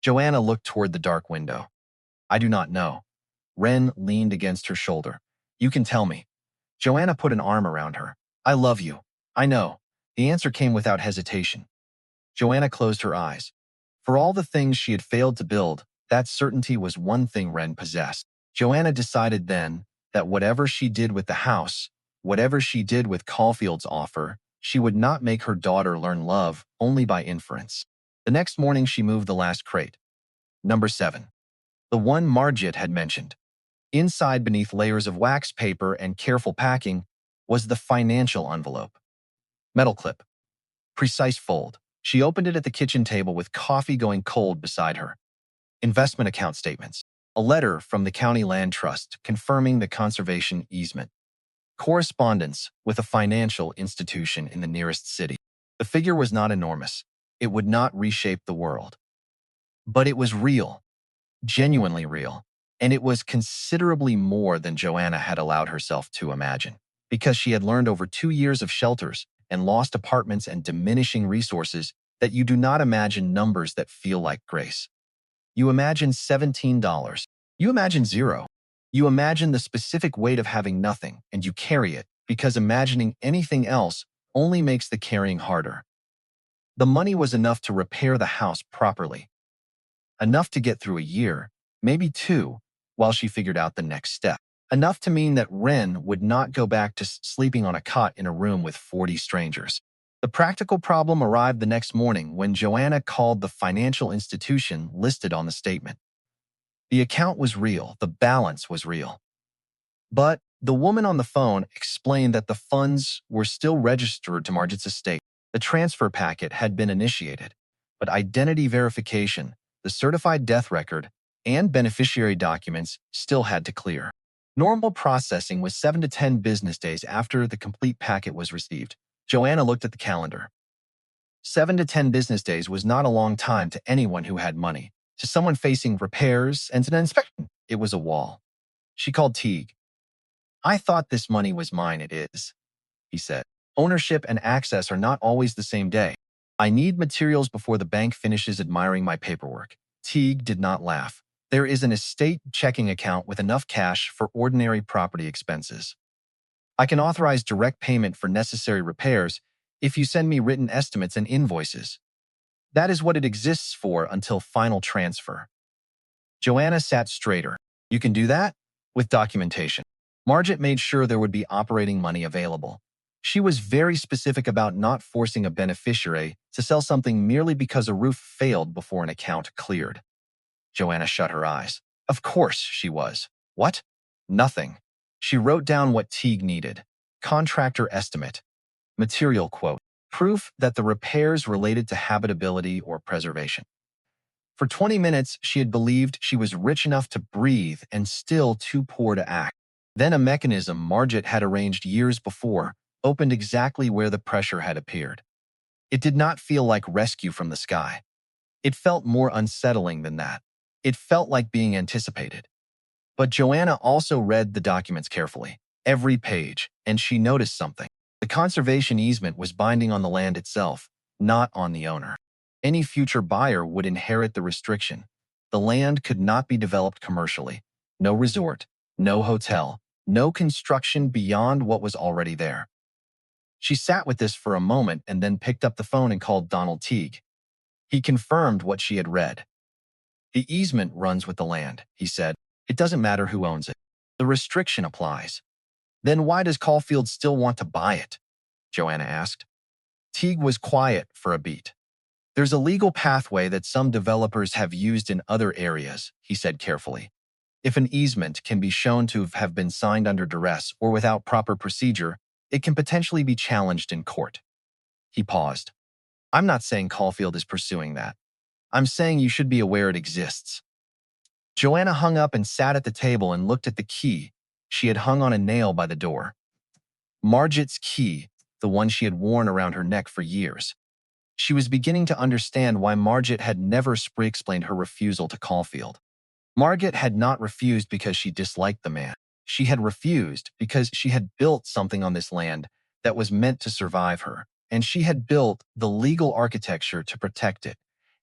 Joanna looked toward the dark window. "I do not know." Wren leaned against her shoulder. "You can tell me." Joanna put an arm around her. "I love you. I know." The answer came without hesitation. Joanna closed her eyes. For all the things she had failed to build, that certainty was one thing Wren possessed. Joanna decided then that whatever she did with the house, whatever she did with Caulfield's offer, she would not make her daughter learn love only by inference. The next morning she moved the last crate. Number 7. The one Margit had mentioned. Inside, beneath layers of wax paper and careful packing, was the financial envelope. Metal clip. Precise fold. She opened it at the kitchen table with coffee going cold beside her. Investment account statements. A letter from the County Land Trust confirming the conservation easement. Correspondence with a financial institution in the nearest city. The figure was not enormous. It would not reshape the world. But it was real. Genuinely real. And it was considerably more than Joanna had allowed herself to imagine. Because she had learned over 2 years of shelters and lost apartments and diminishing resources that you do not imagine numbers that feel like grace. You imagine $17. You imagine zero. You imagine the specific weight of having nothing, and you carry it, because imagining anything else only makes the carrying harder. The money was enough to repair the house properly. Enough to get through a year, maybe 2, while she figured out the next step. Enough to mean that Wren would not go back to sleeping on a cot in a room with 40 strangers. The practical problem arrived the next morning when Joanna called the financial institution listed on the statement. The account was real, the balance was real. But the woman on the phone explained that the funds were still registered to Margit's estate. The transfer packet had been initiated, but identity verification, the certified death record, and beneficiary documents still had to clear. Normal processing was 7 to 10 business days after the complete packet was received. Joanna looked at the calendar. 7 to 10 business days was not a long time to anyone who had money. To someone facing repairs and an inspection, it was a wall. She called Teague. "I thought this money was mine." "It is," he said. "Ownership and access are not always the same day. I need materials before the bank finishes admiring my paperwork." Teague did not laugh. "There is an estate checking account with enough cash for ordinary property expenses. I can authorize direct payment for necessary repairs if you send me written estimates and invoices. That is what it exists for until final transfer." Joanna sat straighter. "You can do that?" "With documentation." Margit made sure there would be operating money available. She was very specific about not forcing a beneficiary to sell something merely because a roof failed before an account cleared. Joanna shut her eyes. Of course she was. What? Nothing. She wrote down what Teague needed. Contractor estimate. Material quote. Proof that the repairs related to habitability or preservation. For 20 minutes, she had believed she was rich enough to breathe and still too poor to act. Then a mechanism Margit had arranged years before, opened exactly where the pressure had appeared. It did not feel like rescue from the sky. It felt more unsettling than that. It felt like being anticipated. But Joanna also read the documents carefully, every page, and she noticed something. The conservation easement was binding on the land itself, not on the owner. Any future buyer would inherit the restriction. The land could not be developed commercially. No resort, no hotel, no construction beyond what was already there. She sat with this for a moment and then picked up the phone and called Donald Teague. He confirmed what she had read. The easement runs with the land, he said. It doesn't matter who owns it. The restriction applies. Then why does Caulfield still want to buy it? Joanna asked. Teague was quiet for a beat. There's a legal pathway that some developers have used in other areas, he said carefully. If an easement can be shown to have been signed under duress or without proper procedure, it can potentially be challenged in court. He paused. I'm not saying Caulfield is pursuing that. I'm saying you should be aware it exists. Joanna hung up and sat at the table and looked at the key she had hung on a nail by the door. Margit's key, the one she had worn around her neck for years. She was beginning to understand why Margit had never explained her refusal to Caulfield. Margit had not refused because she disliked the man. She had refused because she had built something on this land that was meant to survive her, and she had built the legal architecture to protect it.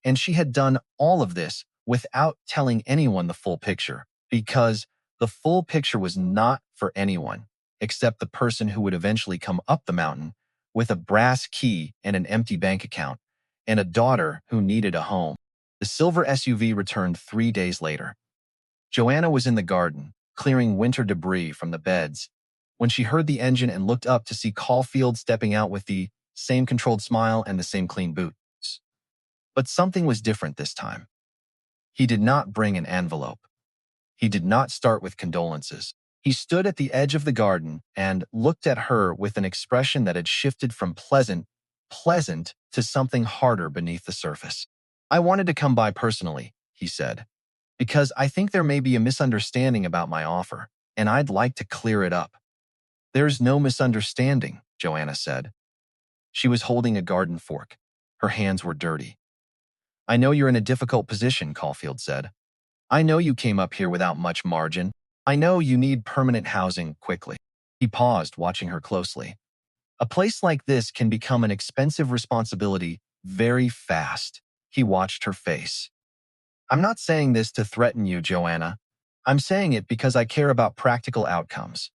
And she had done all of this without telling anyone the full picture, because the full picture was not for anyone except the person who would eventually come up the mountain with a brass key and an empty bank account, and a daughter who needed a home. The silver SUV returned 3 days later. Joanna was in the garden, clearing winter debris from the beds, when she heard the engine and looked up to see Caulfield stepping out with the same controlled smile and the same clean boots. But something was different this time. He did not bring an envelope. He did not start with condolences. He stood at the edge of the garden and looked at her with an expression that had shifted from pleasant to something harder beneath the surface. I wanted to come by personally, he said, because I think there may be a misunderstanding about my offer, and I'd like to clear it up. There's no misunderstanding, Joanna said. She was holding a garden fork. Her hands were dirty. I know you're in a difficult position, Caulfield said. I know you came up here without much margin. I know you need permanent housing quickly. He paused, watching her closely. A place like this can become an expensive responsibility very fast. He watched her face. I'm not saying this to threaten you, Joanna. I'm saying it because I care about practical outcomes.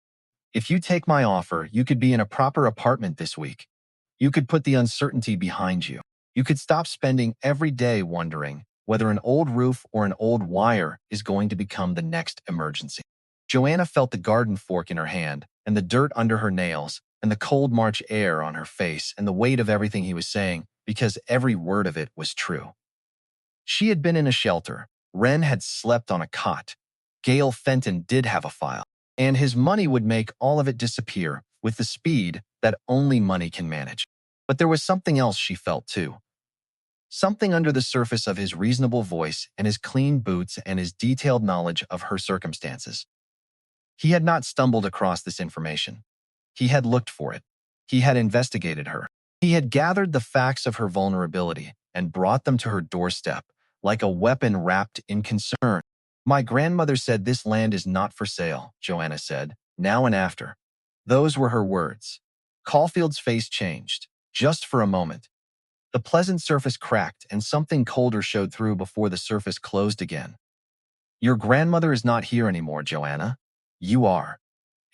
If you take my offer, you could be in a proper apartment this week. You could put the uncertainty behind you. You could stop spending every day wondering whether an old roof or an old wire is going to become the next emergency. Joanna felt the garden fork in her hand, and the dirt under her nails, and the cold March air on her face, and the weight of everything he was saying, because every word of it was true. She had been in a shelter. Wren had slept on a cot. Gail Fenton did have a file, and his money would make all of it disappear with the speed that only money can manage. But there was something else she felt too. Something under the surface of his reasonable voice and his clean boots and his detailed knowledge of her circumstances. He had not stumbled across this information. He had looked for it. He had investigated her. He had gathered the facts of her vulnerability and brought them to her doorstep, like a weapon wrapped in concern. My grandmother said this land is not for sale, Joanna said, now and after. Those were her words. Caulfield's face changed, just for a moment. The pleasant surface cracked and something colder showed through before the surface closed again. Your grandmother is not here anymore, Joanna. You are.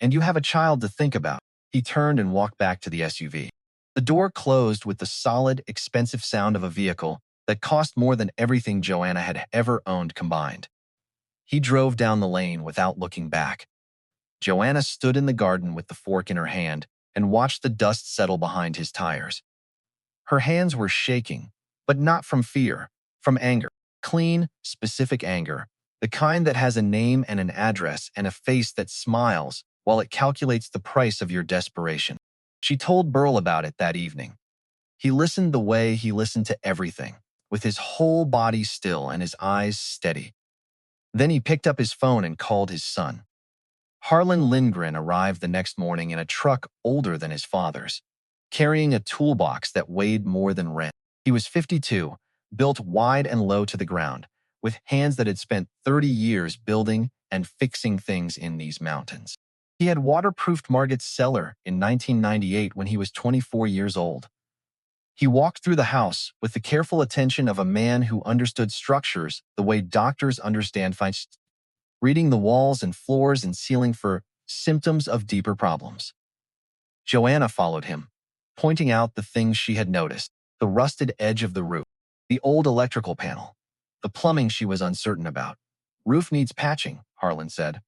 And you have a child to think about. He turned and walked back to the SUV. The door closed with the solid, expensive sound of a vehicle that cost more than everything Joanna had ever owned combined. He drove down the lane without looking back. Joanna stood in the garden with the fork in her hand and watched the dust settle behind his tires. Her hands were shaking, but not from fear, from anger. Clean, specific anger, the kind that has a name and an address and a face that smiles while it calculates the price of your desperation. She told Burl about it that evening. He listened the way he listened to everything, with his whole body still and his eyes steady. Then he picked up his phone and called his son. Harlan Lindgren arrived the next morning in a truck older than his father's, carrying a toolbox that weighed more than Wren. He was 52, built wide and low to the ground, with hands that had spent 30 years building and fixing things in these mountains. He had waterproofed Margot's cellar in 1998 when he was 24 years old. He walked through the house with the careful attention of a man who understood structures the way doctors understand finance, reading the walls and floors and ceiling for symptoms of deeper problems. Joanna followed him, pointing out the things she had noticed: the rusted edge of the roof, the old electrical panel, the plumbing she was uncertain about. Roof needs patching, Harlan said.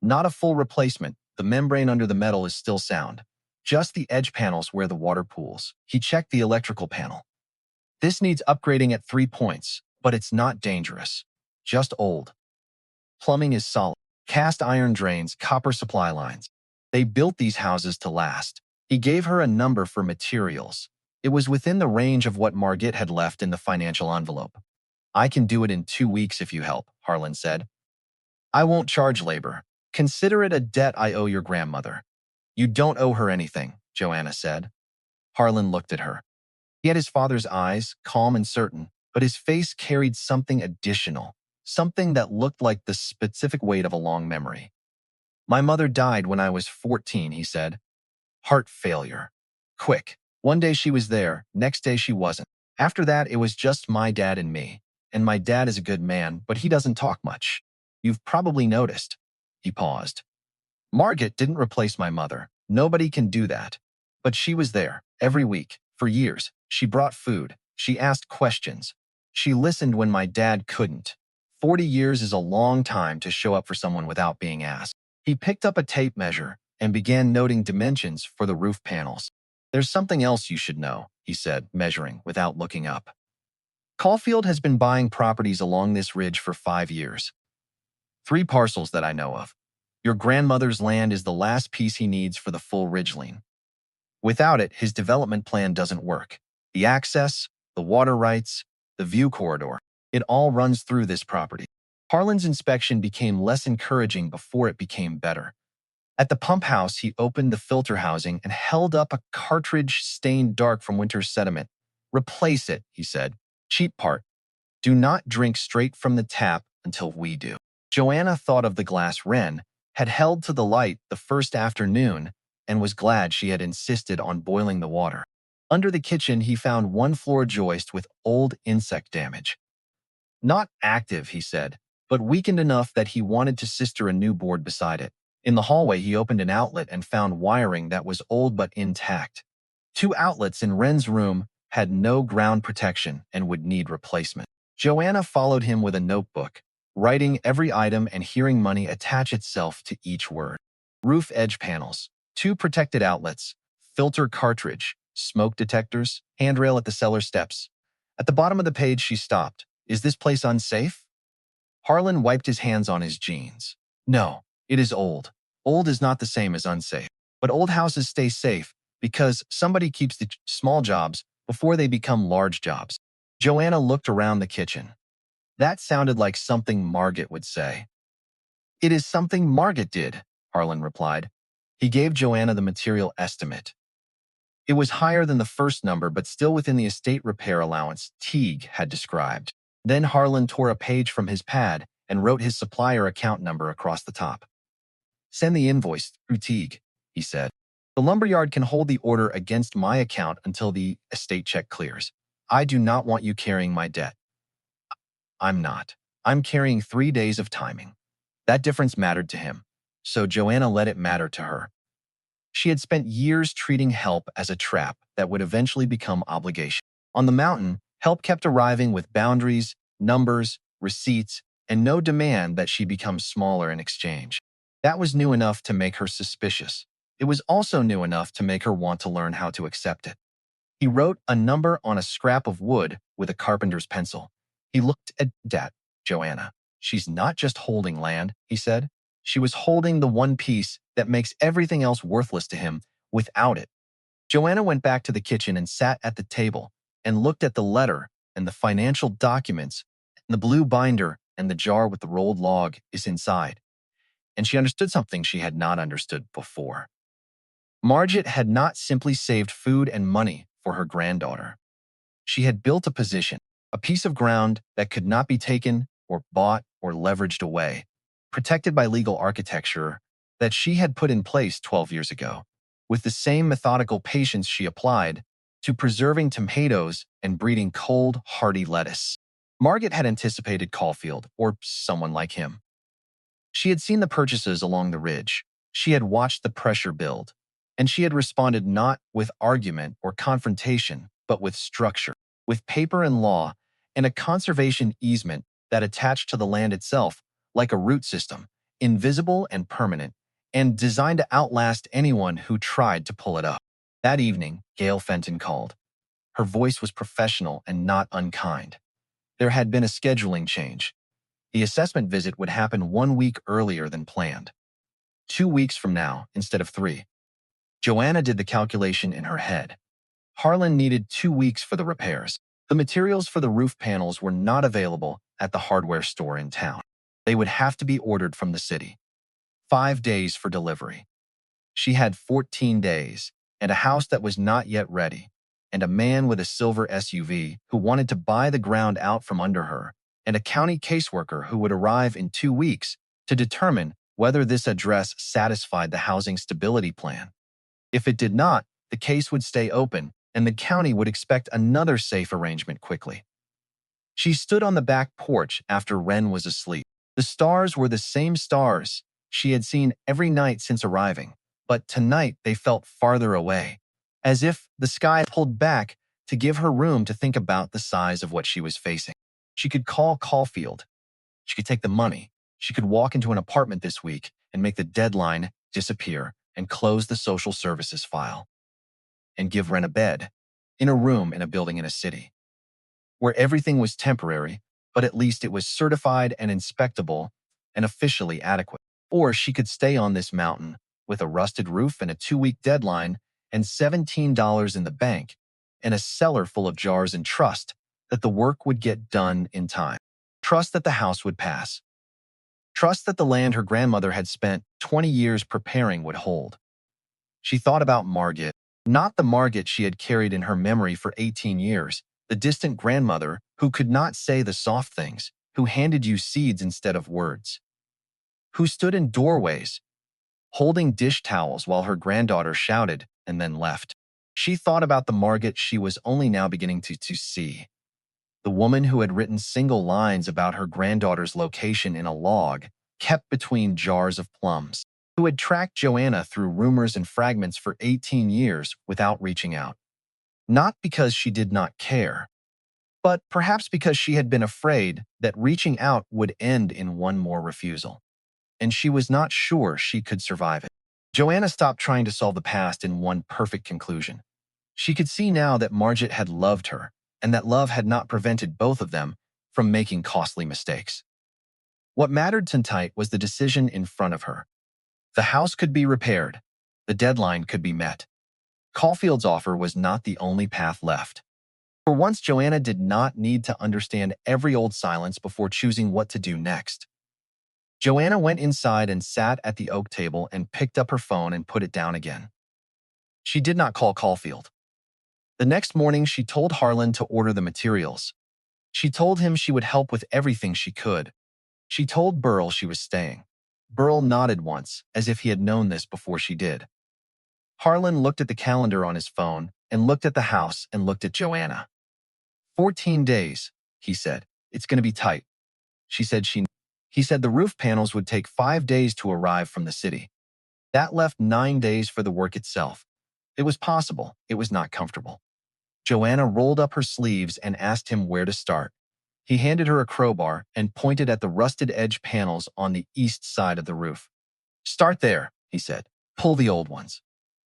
Not a full replacement. The membrane under the metal is still sound. Just the edge panels where the water pools. He checked the electrical panel. This needs upgrading at 3 points, but it's not dangerous. Just old. Plumbing is solid. Cast iron drains, copper supply lines. They built these houses to last. He gave her a number for materials. It was within the range of what Margot had left in the financial envelope. I can do it in 2 weeks if you help, Harlan said. I won't charge labor. Consider it a debt I owe your grandmother. You don't owe her anything, Joanna said. Harlan looked at her. He had his father's eyes, calm and certain, but his face carried something additional, something that looked like the specific weight of a long memory. My mother died when I was 14, he said. Heart failure. Quick. One day she was there, next day she wasn't. After that, it was just my dad and me. And my dad is a good man, but he doesn't talk much. You've probably noticed. He paused. Margot didn't replace my mother. Nobody can do that. But she was there, every week, for years. She brought food. She asked questions. She listened when my dad couldn't. 40 years is a long time to show up for someone without being asked. He picked up a tape measure and began noting dimensions for the roof panels. There's something else you should know, he said, measuring without looking up. Caulfield has been buying properties along this ridge for 5 years. 3 parcels that I know of. Your grandmother's land is the last piece he needs for the full ridgeline. Without it, his development plan doesn't work. The access, the water rights, the view corridor, it all runs through this property. Harlan's inspection became less encouraging before it became better. At the pump house, he opened the filter housing and held up a cartridge stained dark from winter's sediment. Replace it, he said. Cheap part. Do not drink straight from the tap until we do. Joanna thought of the glass Wren had held to the light the first afternoon and was glad she had insisted on boiling the water. Under the kitchen, he found one floor joist with old insect damage. Not active, he said, but weakened enough that he wanted to sister a new board beside it. In the hallway, he opened an outlet and found wiring that was old but intact. 2 outlets in Wren's room had no ground protection and would need replacement. Joanna followed him with a notebook, writing every item and hearing money attach itself to each word. Roof edge panels, 2 protected outlets, filter cartridge, smoke detectors, handrail at the cellar steps. At the bottom of the page, she stopped. Is this place unsafe? Harlan wiped his hands on his jeans. No, it is old. Old is not the same as unsafe. But old houses stay safe because somebody keeps the small jobs before they become large jobs. Joanna looked around the kitchen. That sounded like something Margot would say. It is something Margot did, Harlan replied. He gave Joanna the material estimate. It was higher than the first number, but still within the estate repair allowance Teague had described. Then Harlan tore a page from his pad and wrote his supplier account number across the top. Send the invoice through Teague, he said. The lumberyard can hold the order against my account until the estate check clears. I do not want you carrying my debt. I'm not. I'm carrying 3 days of timing. That difference mattered to him, so Joanna let it matter to her. She had spent years treating help as a trap that would eventually become obligation. On the mountain, help kept arriving with boundaries, numbers, receipts, and no demand that she become smaller in exchange. That was new enough to make her suspicious. It was also new enough to make her want to learn how to accept it. He wrote a number on a scrap of wood with a carpenter's pencil. He looked at Joanna. She's not just holding land, he said. She was holding the one piece that makes everything else worthless to him without it. Joanna went back to the kitchen and sat at the table and looked at the letter and the financial documents and the blue binder and the jar with the rolled log is inside. and she understood something she had not understood before. Margit had not simply saved food and money for her granddaughter. She had built a position, a piece of ground that could not be taken or bought or leveraged away, protected by legal architecture that she had put in place 12 years ago, with the same methodical patience she applied to preserving tomatoes and breeding cold, hardy lettuce. Margit had anticipated Caulfield, or someone like him. She had seen the purchases along the ridge. She had watched the pressure build, and she had responded not with argument or confrontation, but with structure, with paper and law, and a conservation easement that attached to the land itself like a root system, invisible and permanent, and designed to outlast anyone who tried to pull it up. That evening, Gail Fenton called. Her voice was professional and not unkind. There had been a scheduling change. The assessment visit would happen 1 week earlier than planned. 2 weeks from now instead of 3. Joanna did the calculation in her head. Harlan needed 2 weeks for the repairs. The materials for the roof panels were not available at the hardware store in town. They would have to be ordered from the city. 5 days for delivery. She had 14 days, and a house that was not yet ready, and a man with a silver SUV who wanted to buy the ground out from under her, and a county caseworker who would arrive in 2 weeks to determine whether this address satisfied the housing stability plan. If it did not, the case would stay open, and the county would expect another safe arrangement quickly. She stood on the back porch after Wren was asleep. The stars were the same stars she had seen every night since arriving, but tonight they felt farther away, as if the sky pulled back to give her room to think about the size of what she was facing. She could call Caulfield. She could take the money. She could walk into an apartment this week and make the deadline disappear and close the social services file and give Wren a bed in a room in a building in a city where everything was temporary, but at least it was certified and inspectable and officially adequate. Or she could stay on this mountain with a rusted roof and a 2-week deadline and $17 in the bank and a cellar full of jars and trust that the work would get done in time. Trust that the house would pass. Trust that the land her grandmother had spent 20 years preparing would hold. She thought about Margit, not the Margit she had carried in her memory for 18 years, the distant grandmother who could not say the soft things, who handed you seeds instead of words, who stood in doorways, holding dish towels while her granddaughter shouted and then left. She thought about the Margit she was only now beginning to see, the woman who had written single lines about her granddaughter's location in a log kept between jars of plums, who had tracked Joanna through rumors and fragments for 18 years without reaching out. Not because she did not care, but perhaps because she had been afraid that reaching out would end in one more refusal, and she was not sure she could survive it. Joanna stopped trying to solve the past in one perfect conclusion. She could see now that Margit had loved her, and that love had not prevented both of them from making costly mistakes. What mattered tonight was the decision in front of her. The house could be repaired. The deadline could be met. Caulfield's offer was not the only path left. For once, Joanna did not need to understand every old silence before choosing what to do next. Joanna went inside and sat at the oak table and picked up her phone and put it down again. She did not call Caulfield. The next morning, she told Harlan to order the materials. She told him she would help with everything she could. She told Burl she was staying. Burl nodded once, as if he had known this before she did. Harlan looked at the calendar on his phone and looked at the house and looked at Joanna. 14 days, he said. It's going to be tight. He said the roof panels would take 5 days to arrive from the city. That left 9 days for the work itself. It was possible. It was not comfortable. Joanna rolled up her sleeves and asked him where to start. He handed her a crowbar and pointed at the rusted edge panels on the east side of the roof. Start there, he said. Pull the old ones.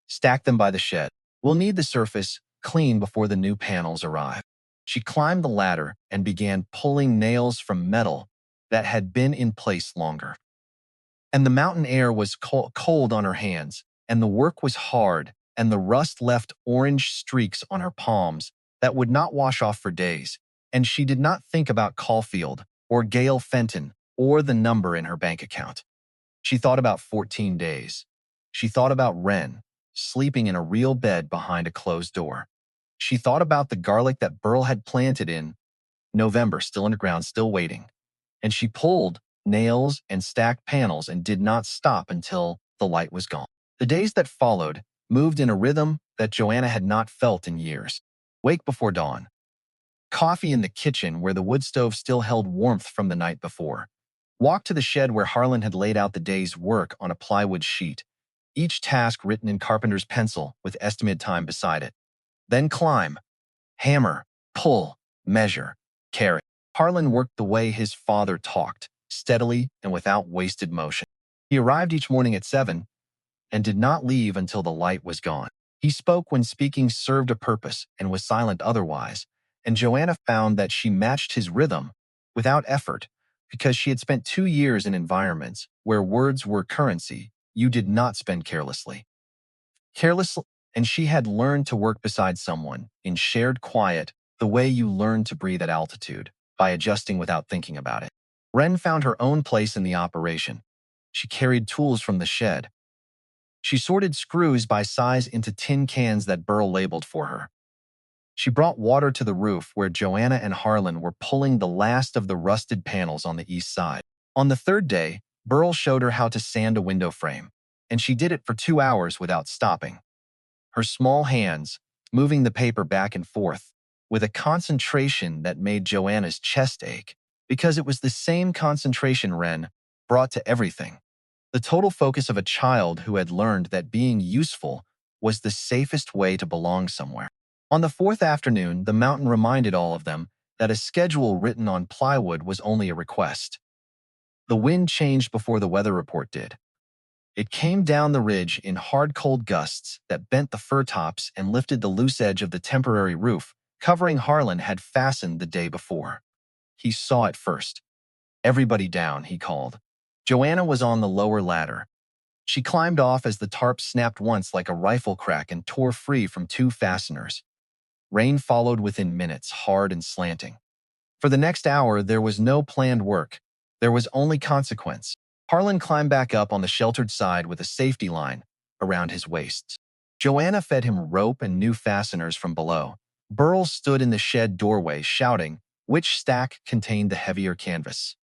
Stack them by the shed. We'll need the surface clean before the new panels arrive. She climbed the ladder and began pulling nails from metal that had been in place longer. And the mountain air was cold on her hands, and the work was hard, and the rust left orange streaks on her palms that would not wash off for days, and she did not think about Caulfield or Gail Fenton or the number in her bank account. She thought about 14 days. She thought about Wren, sleeping in a real bed behind a closed door. She thought about the garlic that Burl had planted in November, still underground, still waiting. And she pulled nails and stacked panels and did not stop until the light was gone. The days that followed moved in a rhythm that Joanna had not felt in years. Wake before dawn. Coffee in the kitchen where the wood stove still held warmth from the night before. Walk to the shed where Harlan had laid out the day's work on a plywood sheet, each task written in carpenter's pencil with estimate time beside it. Then climb, hammer, pull, measure, carry. Harlan worked the way his father talked, steadily and without wasted motion. He arrived each morning at 7 and did not leave until the light was gone. He spoke when speaking served a purpose and was silent otherwise, and Joanna found that she matched his rhythm without effort because she had spent 2 years in environments where words were currency you did not spend carelessly. And she had learned to work beside someone in shared quiet the way you learn to breathe at altitude, by adjusting without thinking about it. Wren found her own place in the operation. She carried tools from the shed. She sorted screws by size into tin cans that Burl labeled for her. She brought water to the roof where Joanna and Harlan were pulling the last of the rusted panels on the east side. On the third day, Burl showed her how to sand a window frame, and she did it for 2 hours without stopping. Her small hands, moving the paper back and forth, with a concentration that made Joanna's chest ache, because it was the same concentration Wren brought to everything. The total focus of a child who had learned that being useful was the safest way to belong somewhere. On the fourth afternoon, the mountain reminded all of them that a schedule written on plywood was only a request. The wind changed before the weather report did. It came down the ridge in hard, cold gusts that bent the fir tops and lifted the loose edge of the temporary roof covering Harlan had fastened the day before. He saw it first. "Everybody down," he called. Joanna was on the lower ladder. She climbed off as the tarp snapped once like a rifle crack and tore free from 2 fasteners. Rain followed within minutes, hard and slanting. For the next hour, there was no planned work. There was only consequence. Harlan climbed back up on the sheltered side with a safety line around his waist. Joanna fed him rope and new fasteners from below. Burl stood in the shed doorway, shouting which stack contained the heavier canvas.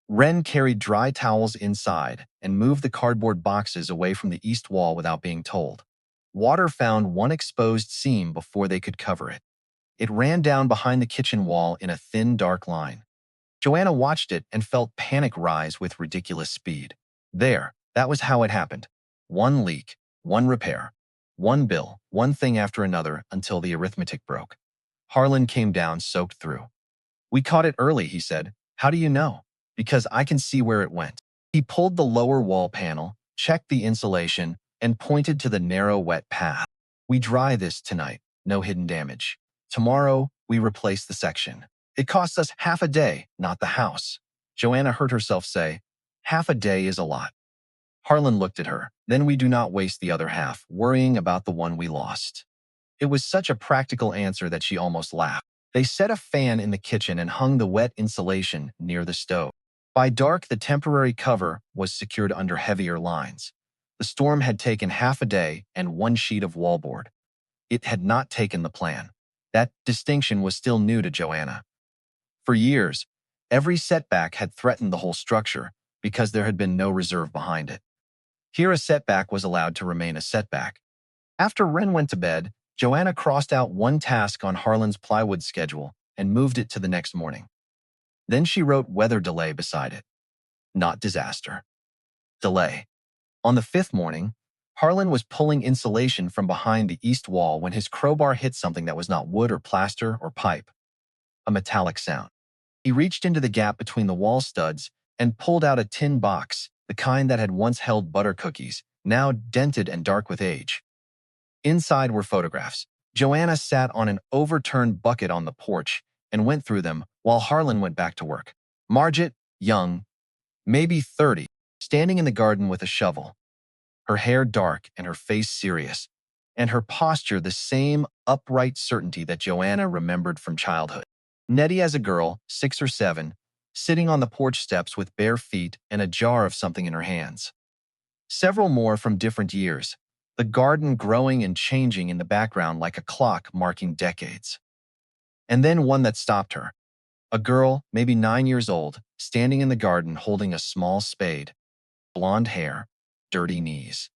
Wren carried dry towels inside and moved the cardboard boxes away from the east wall without being told. Water found one exposed seam before they could cover it. It ran down behind the kitchen wall in a thin, dark line. Joanna watched it and felt panic rise with ridiculous speed. That was how it happened. One leak, one repair, one bill, one thing after another until the arithmetic broke. Harlan came down soaked through. "We caught it early," he said. "How do you know?" "Because I can see where it went." He pulled the lower wall panel, checked the insulation, and pointed to the narrow, wet path. "We dry this tonight, no hidden damage. Tomorrow, we replace the section. It costs us half a day, not the house." Joanna heard herself say, "Half a day is a lot." Harlan looked at her. "Then we do not waste the other half, worrying about the one we lost." It was such a practical answer that she almost laughed. They set a fan in the kitchen and hung the wet insulation near the stove. By dark, the temporary cover was secured under heavier lines. The storm had taken half a day and one sheet of wallboard. It had not taken the plan. That distinction was still new to Joanna. For years, every setback had threatened the whole structure because there had been no reserve behind it. Here, a setback was allowed to remain a setback. After Wren went to bed, Joanna crossed out one task on Harlan's plywood schedule and moved it to the next morning. Then she wrote weather delay beside it. Not disaster. Delay. On the 5th morning, Harlan was pulling insulation from behind the east wall when his crowbar hit something that was not wood or plaster or pipe. A metallic sound. He reached into the gap between the wall studs and pulled out a tin box, the kind that had once held butter cookies, now dented and dark with age. Inside were photographs. Joanna sat on an overturned bucket on the porch and went through them while Harlan went back to work. Margit, young, maybe 30, standing in the garden with a shovel, her hair dark and her face serious, and her posture the same upright certainty that Joanna remembered from childhood. Nettie as a girl, 6 or 7, sitting on the porch steps with bare feet and a jar of something in her hands. Several more from different years, the garden growing and changing in the background like a clock marking decades. And then one that stopped her. A girl, maybe 9 years old, standing in the garden holding a small spade, blonde hair, dirty knees,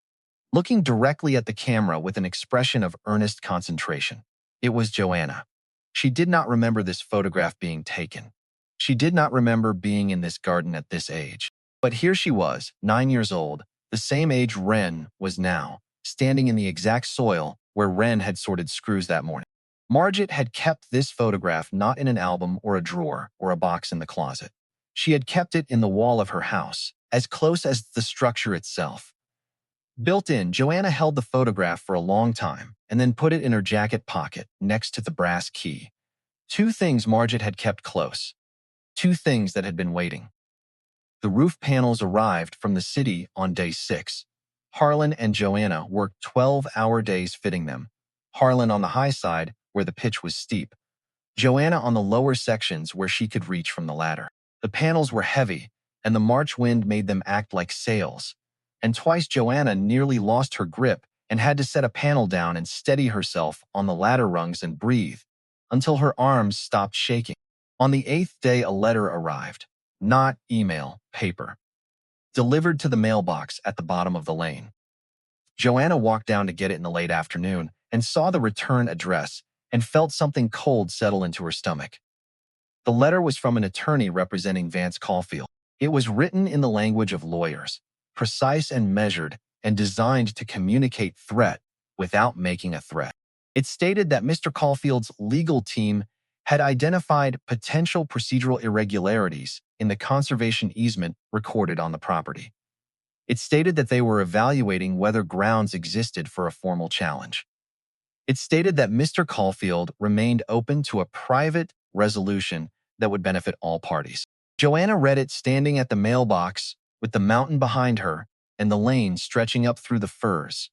looking directly at the camera with an expression of earnest concentration. It was Joanna. She did not remember this photograph being taken. She did not remember being in this garden at this age. But here she was, 9 years old, the same age Wren was now, standing in the exact soil where Wren had sorted screws that morning. Margit had kept this photograph not in an album or a drawer or a box in the closet. She had kept it in the wall of her house, as close as the structure itself. Built in, Joanna held the photograph for a long time and then put it in her jacket pocket next to the brass key. Two things Margit had kept close. Two things that had been waiting. The roof panels arrived from the city on day 6. Harlan and Joanna worked 12-hour days fitting them. Harlan on the high side, where the pitch was steep. Joanna on the lower sections where she could reach from the ladder. The panels were heavy, and the March wind made them act like sails. And twice Joanna nearly lost her grip and had to set a panel down and steady herself on the ladder rungs and breathe, until her arms stopped shaking. On the 8th day, a letter arrived. Not email, paper. Delivered to the mailbox at the bottom of the lane. Joanna walked down to get it in the late afternoon and saw the return address and felt something cold settle into her stomach. The letter was from an attorney representing Vance Caulfield. It was written in the language of lawyers, precise and measured, and designed to communicate threat without making a threat. It stated that Mr. Caulfield's legal team had identified potential procedural irregularities in the conservation easement recorded on the property. It stated that they were evaluating whether grounds existed for a formal challenge. It stated that Mr. Caulfield remained open to a private resolution that would benefit all parties. Joanna read it standing at the mailbox with the mountain behind her and the lane stretching up through the firs.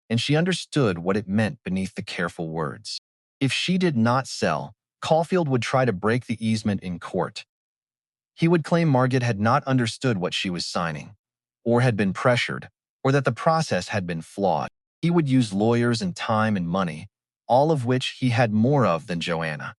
And she understood what it meant beneath the careful words. If she did not sell, Caulfield would try to break the easement in court. He would claim Margit had not understood what she was signing, or had been pressured, or that the process had been flawed. He would use lawyers and time and money, all of which he had more of than Joanna,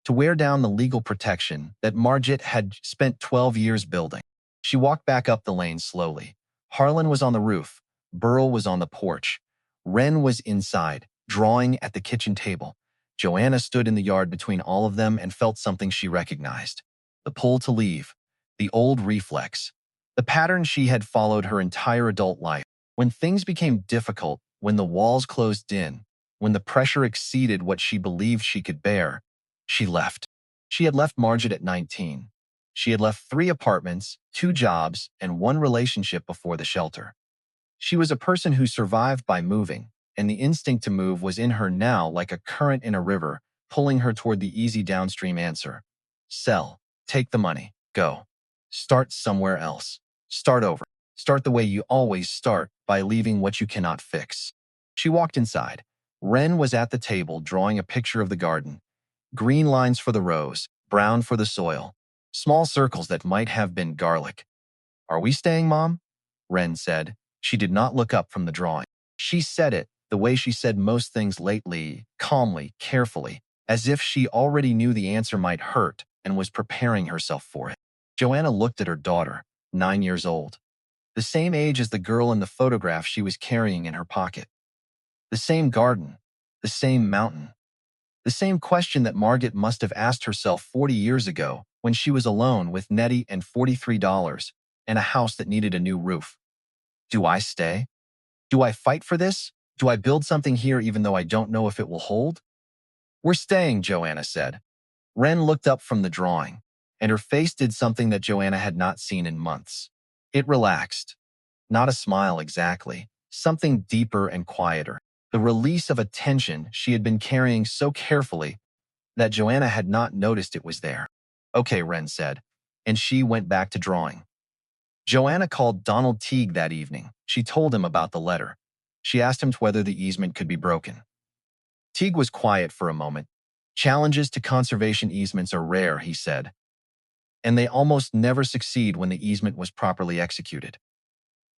to wear down the legal protection that Margit had spent 12 years building. She walked back up the lane slowly. Harlan was on the roof. Burl was on the porch. Wren was inside, drawing at the kitchen table. Joanna stood in the yard between all of them and felt something she recognized. The pull to leave. The old reflex. The pattern she had followed her entire adult life. When things became difficult, when the walls closed in, when the pressure exceeded what she believed she could bear, she left. She had left Margit at 19. She had left 3 apartments, 2 jobs, and 1 relationship before the shelter. She was a person who survived by moving, and the instinct to move was in her now like a current in a river, pulling her toward the easy downstream answer. Sell. Take the money. Go. Start somewhere else. Start over. Start the way you always start, by leaving what you cannot fix. She walked inside. Wren was at the table drawing a picture of the garden. Green lines for the rows, brown for the soil. Small circles that might have been garlic. Are we staying, Mom? Wren said. She did not look up from the drawing. She said it, the way she said most things lately, calmly, carefully, as if she already knew the answer might hurt and was preparing herself for it. Joanna looked at her daughter, 9 years old. The same age as the girl in the photograph she was carrying in her pocket. The same garden, the same mountain. The same question that Margit must have asked herself 40 years ago when she was alone with Nettie and $43 and a house that needed a new roof. Do I stay? Do I fight for this? Do I build something here even though I don't know if it will hold? We're staying, Joanna said. Wren looked up from the drawing, and her face did something that Joanna had not seen in months. It relaxed. Not a smile exactly, something deeper and quieter. The release of a tension she had been carrying so carefully that Joanna had not noticed it was there. Okay, Wren said, and she went back to drawing. Joanna called Donald Teague that evening. She told him about the letter. She asked him whether the easement could be broken. Teague was quiet for a moment. Challenges to conservation easements are rare, he said, and they almost never succeed when the easement was properly executed.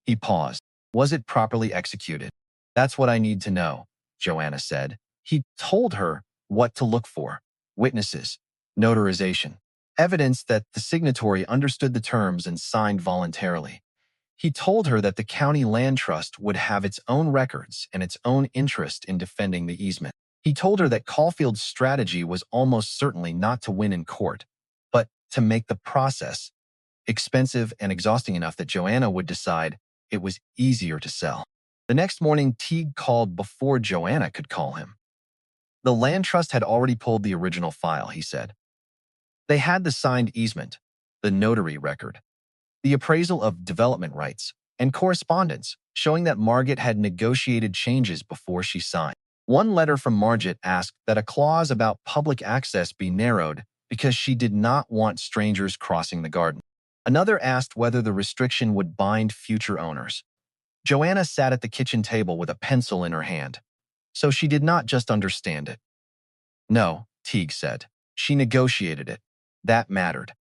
He paused. Was it properly executed? That's what I need to know, Joanna said. He told her what to look for. Witnesses, notarization, evidence that the signatory understood the terms and signed voluntarily. He told her that the county land trust would have its own records and its own interest in defending the easement. He told her that Caulfield's strategy was almost certainly not to win in court, but to make the process expensive and exhausting enough that Joanna would decide it was easier to sell. The next morning, Teague called before Joanna could call him. The land trust had already pulled the original file, he said. They had the signed easement, the notary record, the appraisal of development rights, and correspondence showing that Margit had negotiated changes before she signed. One letter from Margit asked that a clause about public access be narrowed because she did not want strangers crossing the garden. Another asked whether the restriction would bind future owners. Joanna sat at the kitchen table with a pencil in her hand, so she did not just understand it. No, Teague said. She negotiated it. That mattered.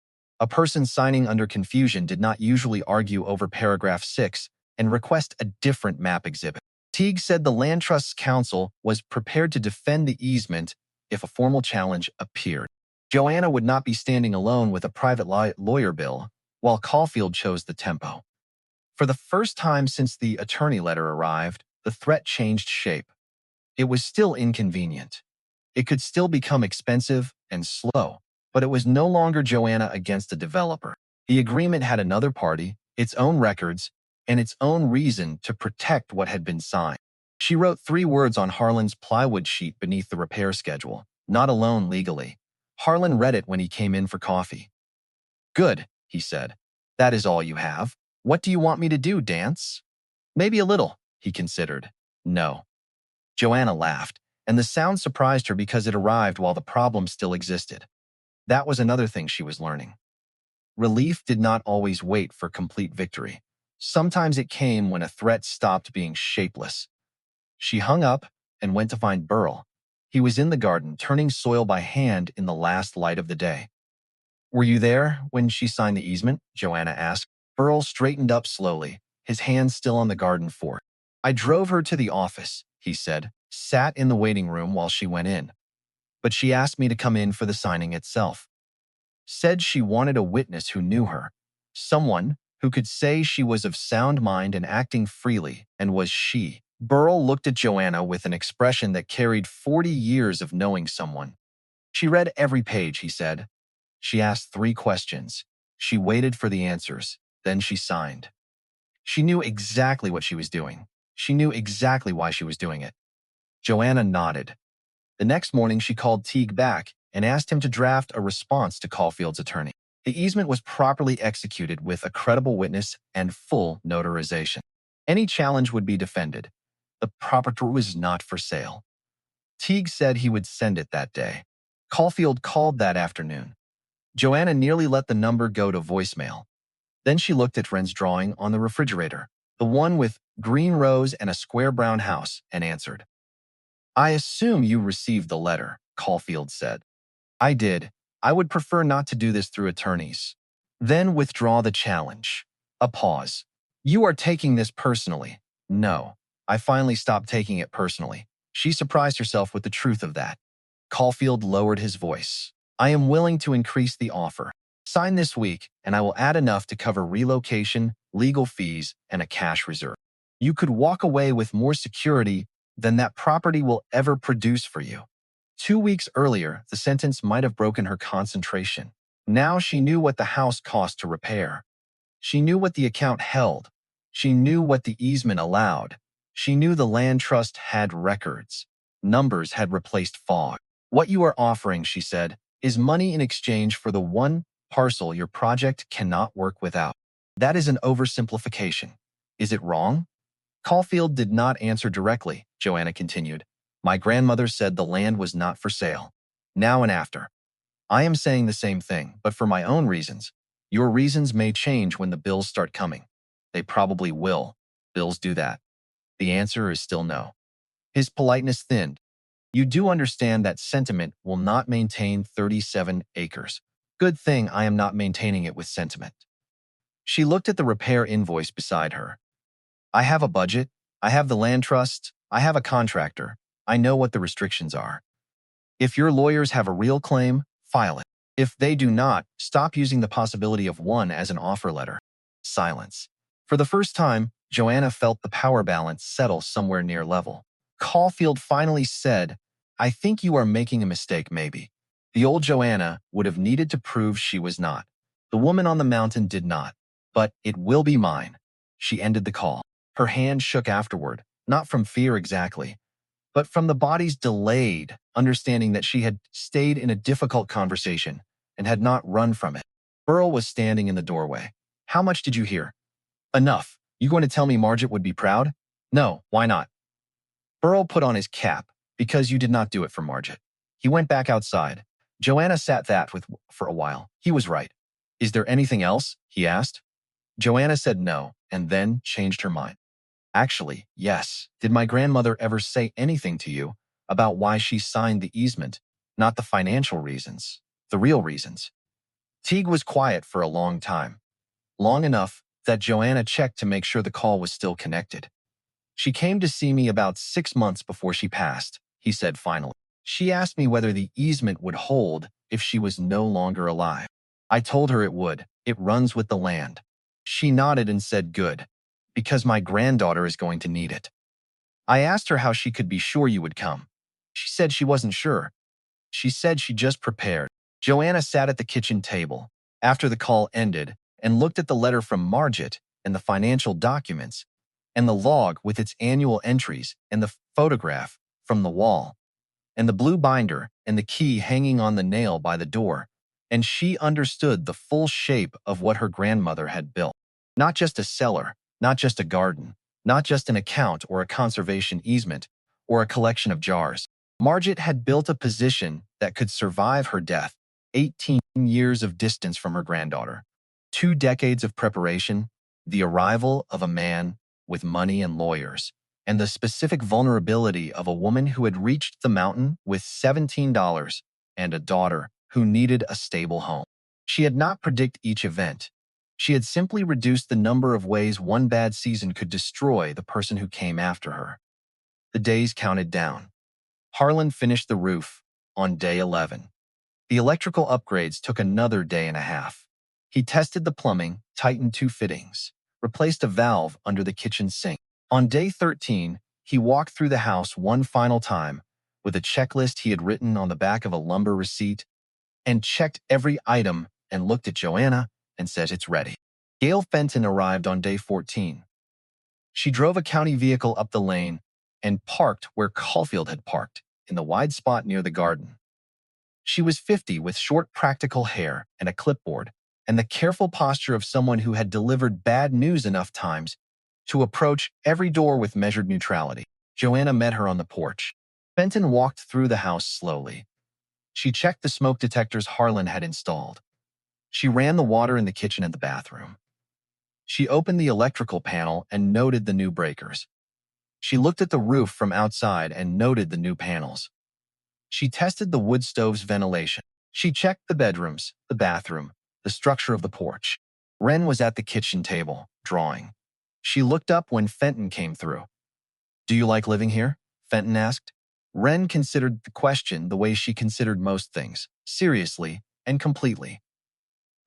A person signing under confusion did not usually argue over paragraph 6 and request a different map exhibit. Teague said the Land Trust's counsel was prepared to defend the easement if a formal challenge appeared. Joanna would not be standing alone with a private lawyer bill, while Caulfield chose the tempo. For the first time since the attorney letter arrived, the threat changed shape. It was still inconvenient. It could still become expensive and slow, but it was no longer Joanna against a developer. The agreement had another party, its own records, and its own reason to protect what had been signed. She wrote 3 words on Harlan's plywood sheet beneath the repair schedule, not alone legally. Harlan read it when he came in for coffee. Good, he said. That is all you have. What do you want me to do, dance? Maybe a little, he considered. No. Joanna laughed, and the sound surprised her because it arrived while the problem still existed. That was another thing she was learning. Relief did not always wait for complete victory. Sometimes it came when a threat stopped being shapeless. She hung up and went to find Burl. He was in the garden, turning soil by hand in the last light of the day. Were you there when she signed the easement? Joanna asked. Burl straightened up slowly, his hands still on the garden fork. I drove her to the office, he said, sat in the waiting room while she went in. But she asked me to come in for the signing itself. Said she wanted a witness who knew her, someone who could say she was of sound mind and acting freely, and was she. Burl looked at Joanna with an expression that carried 40 years of knowing someone. She read every page, he said. She asked 3 questions. She waited for the answers. Then she signed. She knew exactly what she was doing. She knew exactly why she was doing it. Joanna nodded. The next morning, she called Teague back and asked him to draft a response to Caulfield's attorney. The easement was properly executed with a credible witness and full notarization. Any challenge would be defended. The property was not for sale. Teague said he would send it that day. Caulfield called that afternoon. Joanna nearly let the number go to voicemail. Then she looked at Ren's drawing on the refrigerator, the one with green rose and a square brown house, and answered. I assume you received the letter, Caulfield said. I did. I would prefer not to do this through attorneys. Then withdraw the challenge. A pause. You are taking this personally. No. I finally stopped taking it personally. She surprised herself with the truth of that. Caulfield lowered his voice. I am willing to increase the offer. Sign this week, and I will add enough to cover relocation, legal fees, and a cash reserve. You could walk away with more security than that property will ever produce for you. 2 weeks earlier, the sentence might have broken her concentration. Now she knew what the house cost to repair. She knew what the account held. She knew what the easement allowed. She knew the land trust had records. Numbers had replaced fog. What you are offering, she said, is money in exchange for the one parcel your project cannot work without. That is an oversimplification. Is it wrong? Caulfield did not answer directly, Joanna continued. My grandmother said the land was not for sale. Now and after. I am saying the same thing, but for my own reasons. Your reasons may change when the bills start coming. They probably will. Bills do that. The answer is still no. His politeness thinned. You do understand that sentiment will not maintain 37 acres. Good thing I am not maintaining it with sentiment. She looked at the repair invoice beside her. I have a budget. I have the land trust. I have a contractor. I know what the restrictions are. If your lawyers have a real claim, file it. If they do not, stop using the possibility of one as an offer letter. Silence. For the first time, Joanna felt the power balance settle somewhere near level. Caulfield finally said, I think you are making a mistake, maybe. The old Joanna would have needed to prove she was not. The woman on the mountain did not. But it will be mine. She ended the call. Her hand shook afterward, not from fear exactly, but from the body's delayed understanding that she had stayed in a difficult conversation and had not run from it. Burl was standing in the doorway. How much did you hear? Enough. You going to tell me Margit would be proud? No, why not? Burl put on his cap, because you did not do it for Margit. He went back outside. Joanna sat that with for a while. He was right. Is there anything else? He asked. Joanna said no, and then changed her mind. Actually, yes. Did my grandmother ever say anything to you about why she signed the easement, not the financial reasons, the real reasons? Teague was quiet for a long time, long enough that Joanna checked to make sure the call was still connected. She came to see me about 6 months before she passed, he said finally. She asked me whether the easement would hold if she was no longer alive. I told her it would. It runs with the land. She nodded and said, good, because my granddaughter is going to need it. I asked her how she could be sure you would come. She said she wasn't sure. She said she just prepared. Joanna sat at the kitchen table after the call ended and looked at the letter from Margit and the financial documents and the log with its annual entries and the photograph from the wall and the blue binder and the key hanging on the nail by the door, and she understood the full shape of what her grandmother had built. Not just a cellar, not just a garden, not just an account or a conservation easement or a collection of jars. Margit had built a position that could survive her death, 18 years of distance from her granddaughter, 2 decades of preparation, the arrival of a man with money and lawyers, and the specific vulnerability of a woman who had reached the mountain with $17 and a daughter who needed a stable home. She had not predicted each event. She had simply reduced the number of ways one bad season could destroy the person who came after her. The days counted down. Harlan finished the roof on day 11. The electrical upgrades took another day and a half. He tested the plumbing, tightened 2 fittings, replaced a valve under the kitchen sink. On day 13, he walked through the house one final time with a checklist he had written on the back of a lumber receipt and checked every item and looked at Joanna and said, it's ready. Gail Fenton arrived on day 14. She drove a county vehicle up the lane and parked where Caulfield had parked, in the wide spot near the garden. She was 50 with short practical hair and a clipboard and the careful posture of someone who had delivered bad news enough times to approach every door with measured neutrality. Joanna met her on the porch. Fenton walked through the house slowly. She checked the smoke detectors Harlan had installed. She ran the water in the kitchen and the bathroom. She opened the electrical panel and noted the new breakers. She looked at the roof from outside and noted the new panels. She tested the wood stove's ventilation. She checked the bedrooms, the bathroom, the structure of the porch. Wren was at the kitchen table, drawing. She looked up when Fenton came through. Do you like living here? Fenton asked. Wren considered the question the way she considered most things, seriously and completely.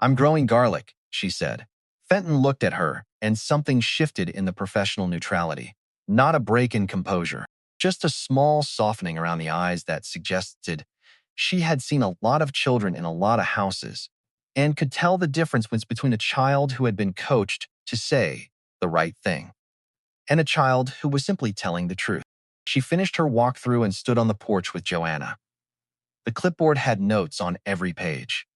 I'm growing garlic, she said. Fenton looked at her, and something shifted in the professional neutrality. Not a break in composure, just a small softening around the eyes that suggested she had seen a lot of children in a lot of houses and could tell the difference between a child who had been coached to say the right thing and a child who was simply telling the truth. She finished her walkthrough and stood on the porch with Joanna. The clipboard had notes on every page.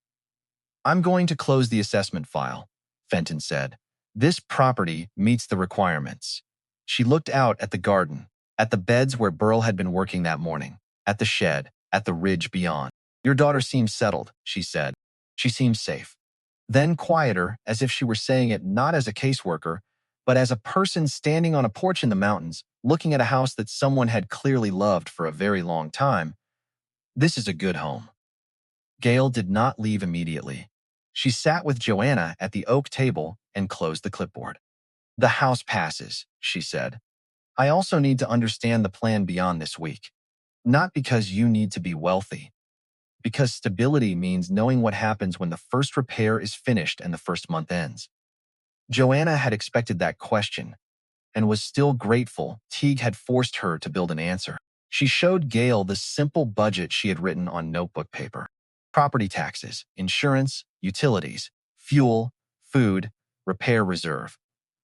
I'm going to close the assessment file, Fenton said. This property meets the requirements. She looked out at the garden, at the beds where Burl had been working that morning, at the shed, at the ridge beyond. Your daughter seems settled, she said. She seems safe. Then quieter, as if she were saying it not as a caseworker, but as a person standing on a porch in the mountains, looking at a house that someone had clearly loved for a very long time. This is a good home. Gail did not leave immediately. She sat with Joanna at the oak table and closed the clipboard. The house passes, she said. I also need to understand the plan beyond this week. Not because you need to be wealthy, because stability means knowing what happens when the first repair is finished and the first month ends. Joanna had expected that question and was still grateful Teague had forced her to build an answer. She showed Gail the simple budget she had written on notebook paper. Property taxes, insurance, utilities, fuel, food, repair reserve.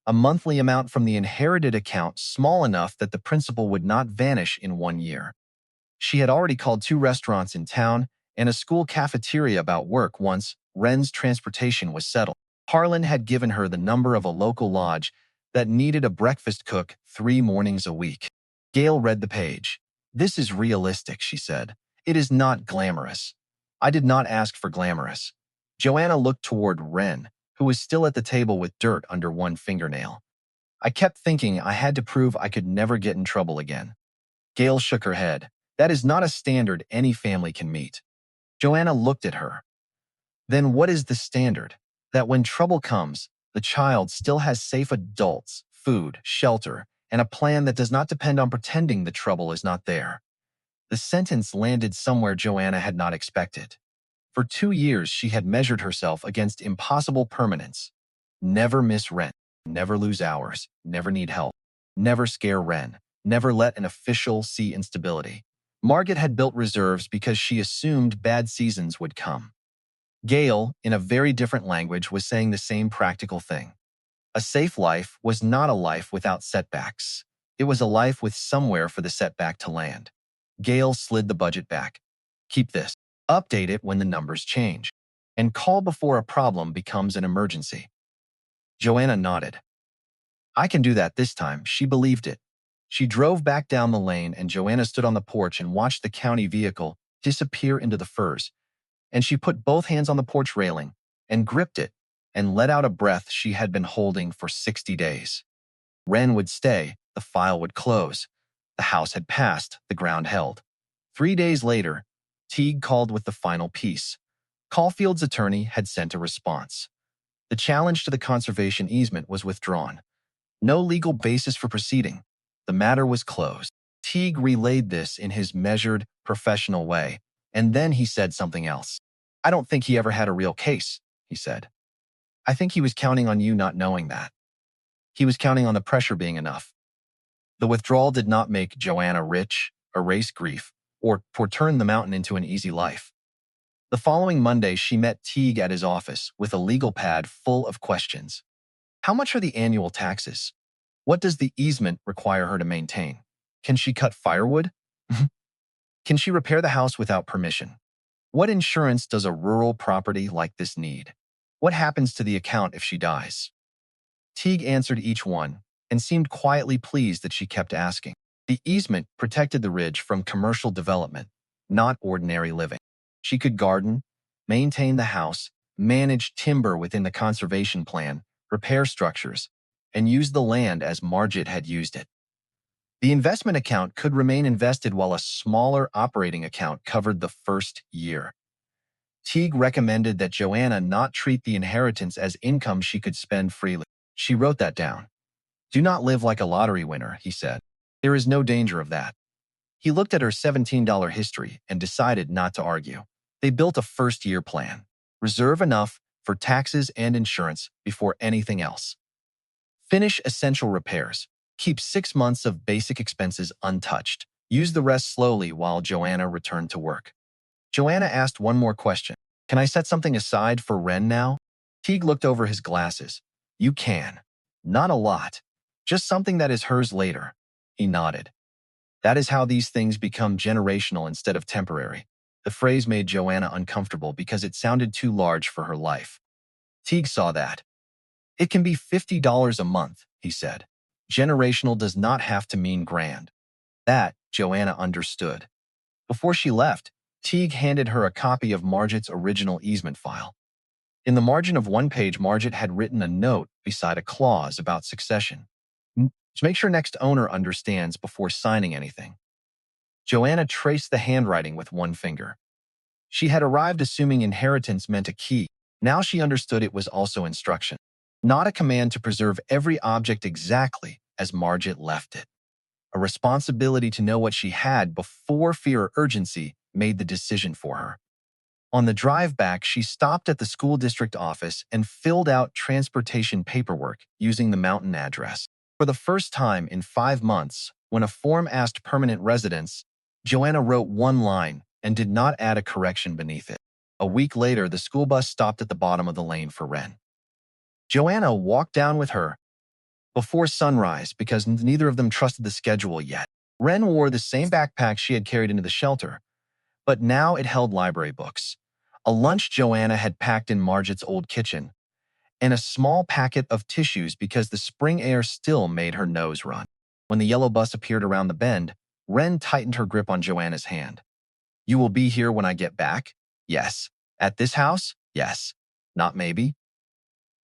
A monthly amount from the inherited account small enough that the principal would not vanish in 1 year. She had already called 2 restaurants in town and a school cafeteria about work once Wren's transportation was settled. Harlan had given her the number of a local lodge that needed a breakfast cook 3 mornings a week. Gail read the page. This is realistic, she said. It is not glamorous. I did not ask for glamorous. Joanna looked toward Wren, who was still at the table with dirt under one fingernail. I kept thinking I had to prove I could never get in trouble again. Gail shook her head. That is not a standard any family can meet. Joanna looked at her. Then what is the standard? That when trouble comes, the child still has safe adults, food, shelter, and a plan that does not depend on pretending the trouble is not there. The sentence landed somewhere Joanna had not expected. For 2 years, she had measured herself against impossible permanence. Never miss rent, never lose hours, never need help, never scare Wren, never let an official see instability. Margaret had built reserves because she assumed bad seasons would come. Gail, in a very different language, was saying the same practical thing. A safe life was not a life without setbacks. It was a life with somewhere for the setback to land. Gail slid the budget back. Keep this. Update it when the numbers change. And call before a problem becomes an emergency. Joanna nodded. I can do that this time. She believed it. She drove back down the lane and Joanna stood on the porch and watched the county vehicle disappear into the firs. And she put both hands on the porch railing and gripped it and let out a breath she had been holding for 60 days. Wren would stay, the file would close. The house had passed, the ground held. 3 days later, Teague called with the final piece. Caulfield's attorney had sent a response. The challenge to the conservation easement was withdrawn. No legal basis for proceeding. The matter was closed. Teague relayed this in his measured, professional way, and then he said something else. I don't think he ever had a real case, he said. I think he was counting on you not knowing that. He was counting on the pressure being enough. The withdrawal did not make Joanna rich, erase grief, or turn the mountain into an easy life. The following Monday, she met Teague at his office with a legal pad full of questions. How much are the annual taxes? What does the easement require her to maintain? Can she cut firewood? Can she repair the house without permission? What insurance does a rural property like this need? What happens to the account if she dies? Teague answered each one and seemed quietly pleased that she kept asking. The easement protected the ridge from commercial development, not ordinary living. She could garden, maintain the house, manage timber within the conservation plan, repair structures, and use the land as Margit had used it. The investment account could remain invested while a smaller operating account covered the first year. Teague recommended that Joanna not treat the inheritance as income she could spend freely. She wrote that down. Do not live like a lottery winner, he said. There is no danger of that. He looked at her $17 history and decided not to argue. They built a first-year plan. Reserve enough for taxes and insurance before anything else. Finish essential repairs. Keep 6 months of basic expenses untouched. Use the rest slowly while Joanna returned to work. Joanna asked one more question. Can I set something aside for Wren now? Teague looked over his glasses. You can. Not a lot. Just something that is hers later. He nodded. That is how these things become generational instead of temporary. The phrase made Joanna uncomfortable because it sounded too large for her life. Teague saw that. It can be $50 a month, he said. Generational does not have to mean grand. That Joanna understood. Before she left, Teague handed her a copy of Margit's original easement file. In the margin of one page, Margit had written a note beside a clause about succession. To make sure next owner understands before signing anything. Joanna traced the handwriting with one finger. She had arrived assuming inheritance meant a key. Now she understood it was also instruction. not a command to preserve every object exactly as Margit left it. A responsibility to know what she had before fear or urgency made the decision for her. On the drive back, she stopped at the school district office and filled out transportation paperwork using the mountain address. For the first time in 5 months, when a form asked permanent residence, Joanna wrote one line and did not add a correction beneath it. A week later, the school bus stopped at the bottom of the lane for Wren. Joanna walked down with her before sunrise because neither of them trusted the schedule yet. Wren wore the same backpack she had carried into the shelter, but now it held library books, a lunch Joanna had packed in Margit's old kitchen, and a small packet of tissues because the spring air still made her nose run. When the yellow bus appeared around the bend, Wren tightened her grip on Joanna's hand. "You will be here when I get back?" "Yes." "At this house?" "Yes." "Not maybe?"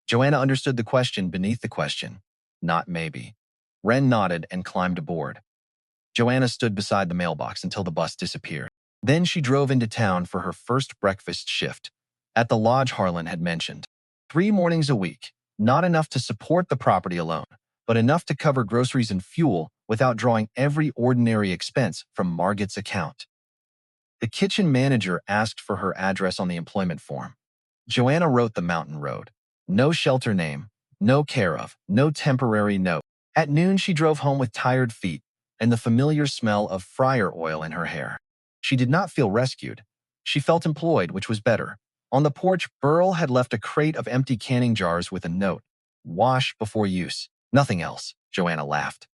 Joanna understood the question beneath the question. Not maybe. Wren nodded and climbed aboard. Joanna stood beside the mailbox until the bus disappeared. Then she drove into town for her first breakfast shift, at the lodge Harlan had mentioned. 3 mornings a week, not enough to support the property alone, but enough to cover groceries and fuel without drawing every ordinary expense from Margit's account. The kitchen manager asked for her address on the employment form. Joanna wrote the mountain road. No shelter name, no care of, no temporary note. At noon, she drove home with tired feet and the familiar smell of fryer oil in her hair. She did not feel rescued. She felt employed, which was better. On the porch, Burl had left a crate of empty canning jars with a note. "Wash before use." Nothing else, Joanna laughed.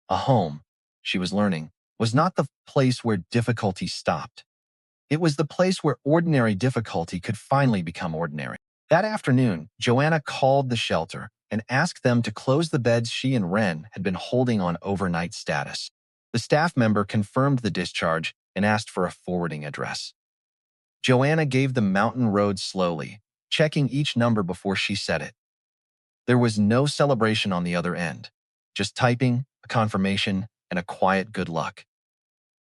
A home, she was learning, was not the place where difficulty stopped. It was the place where ordinary difficulty could finally become ordinary. That afternoon, Joanna called the shelter and asked them to close the beds she and Wren had been holding on overnight status. The staff member confirmed the discharge and asked for a forwarding address. Joanna gave the mountain road slowly, checking each number before she said it. There was no celebration on the other end, just typing, a confirmation, and a quiet good luck.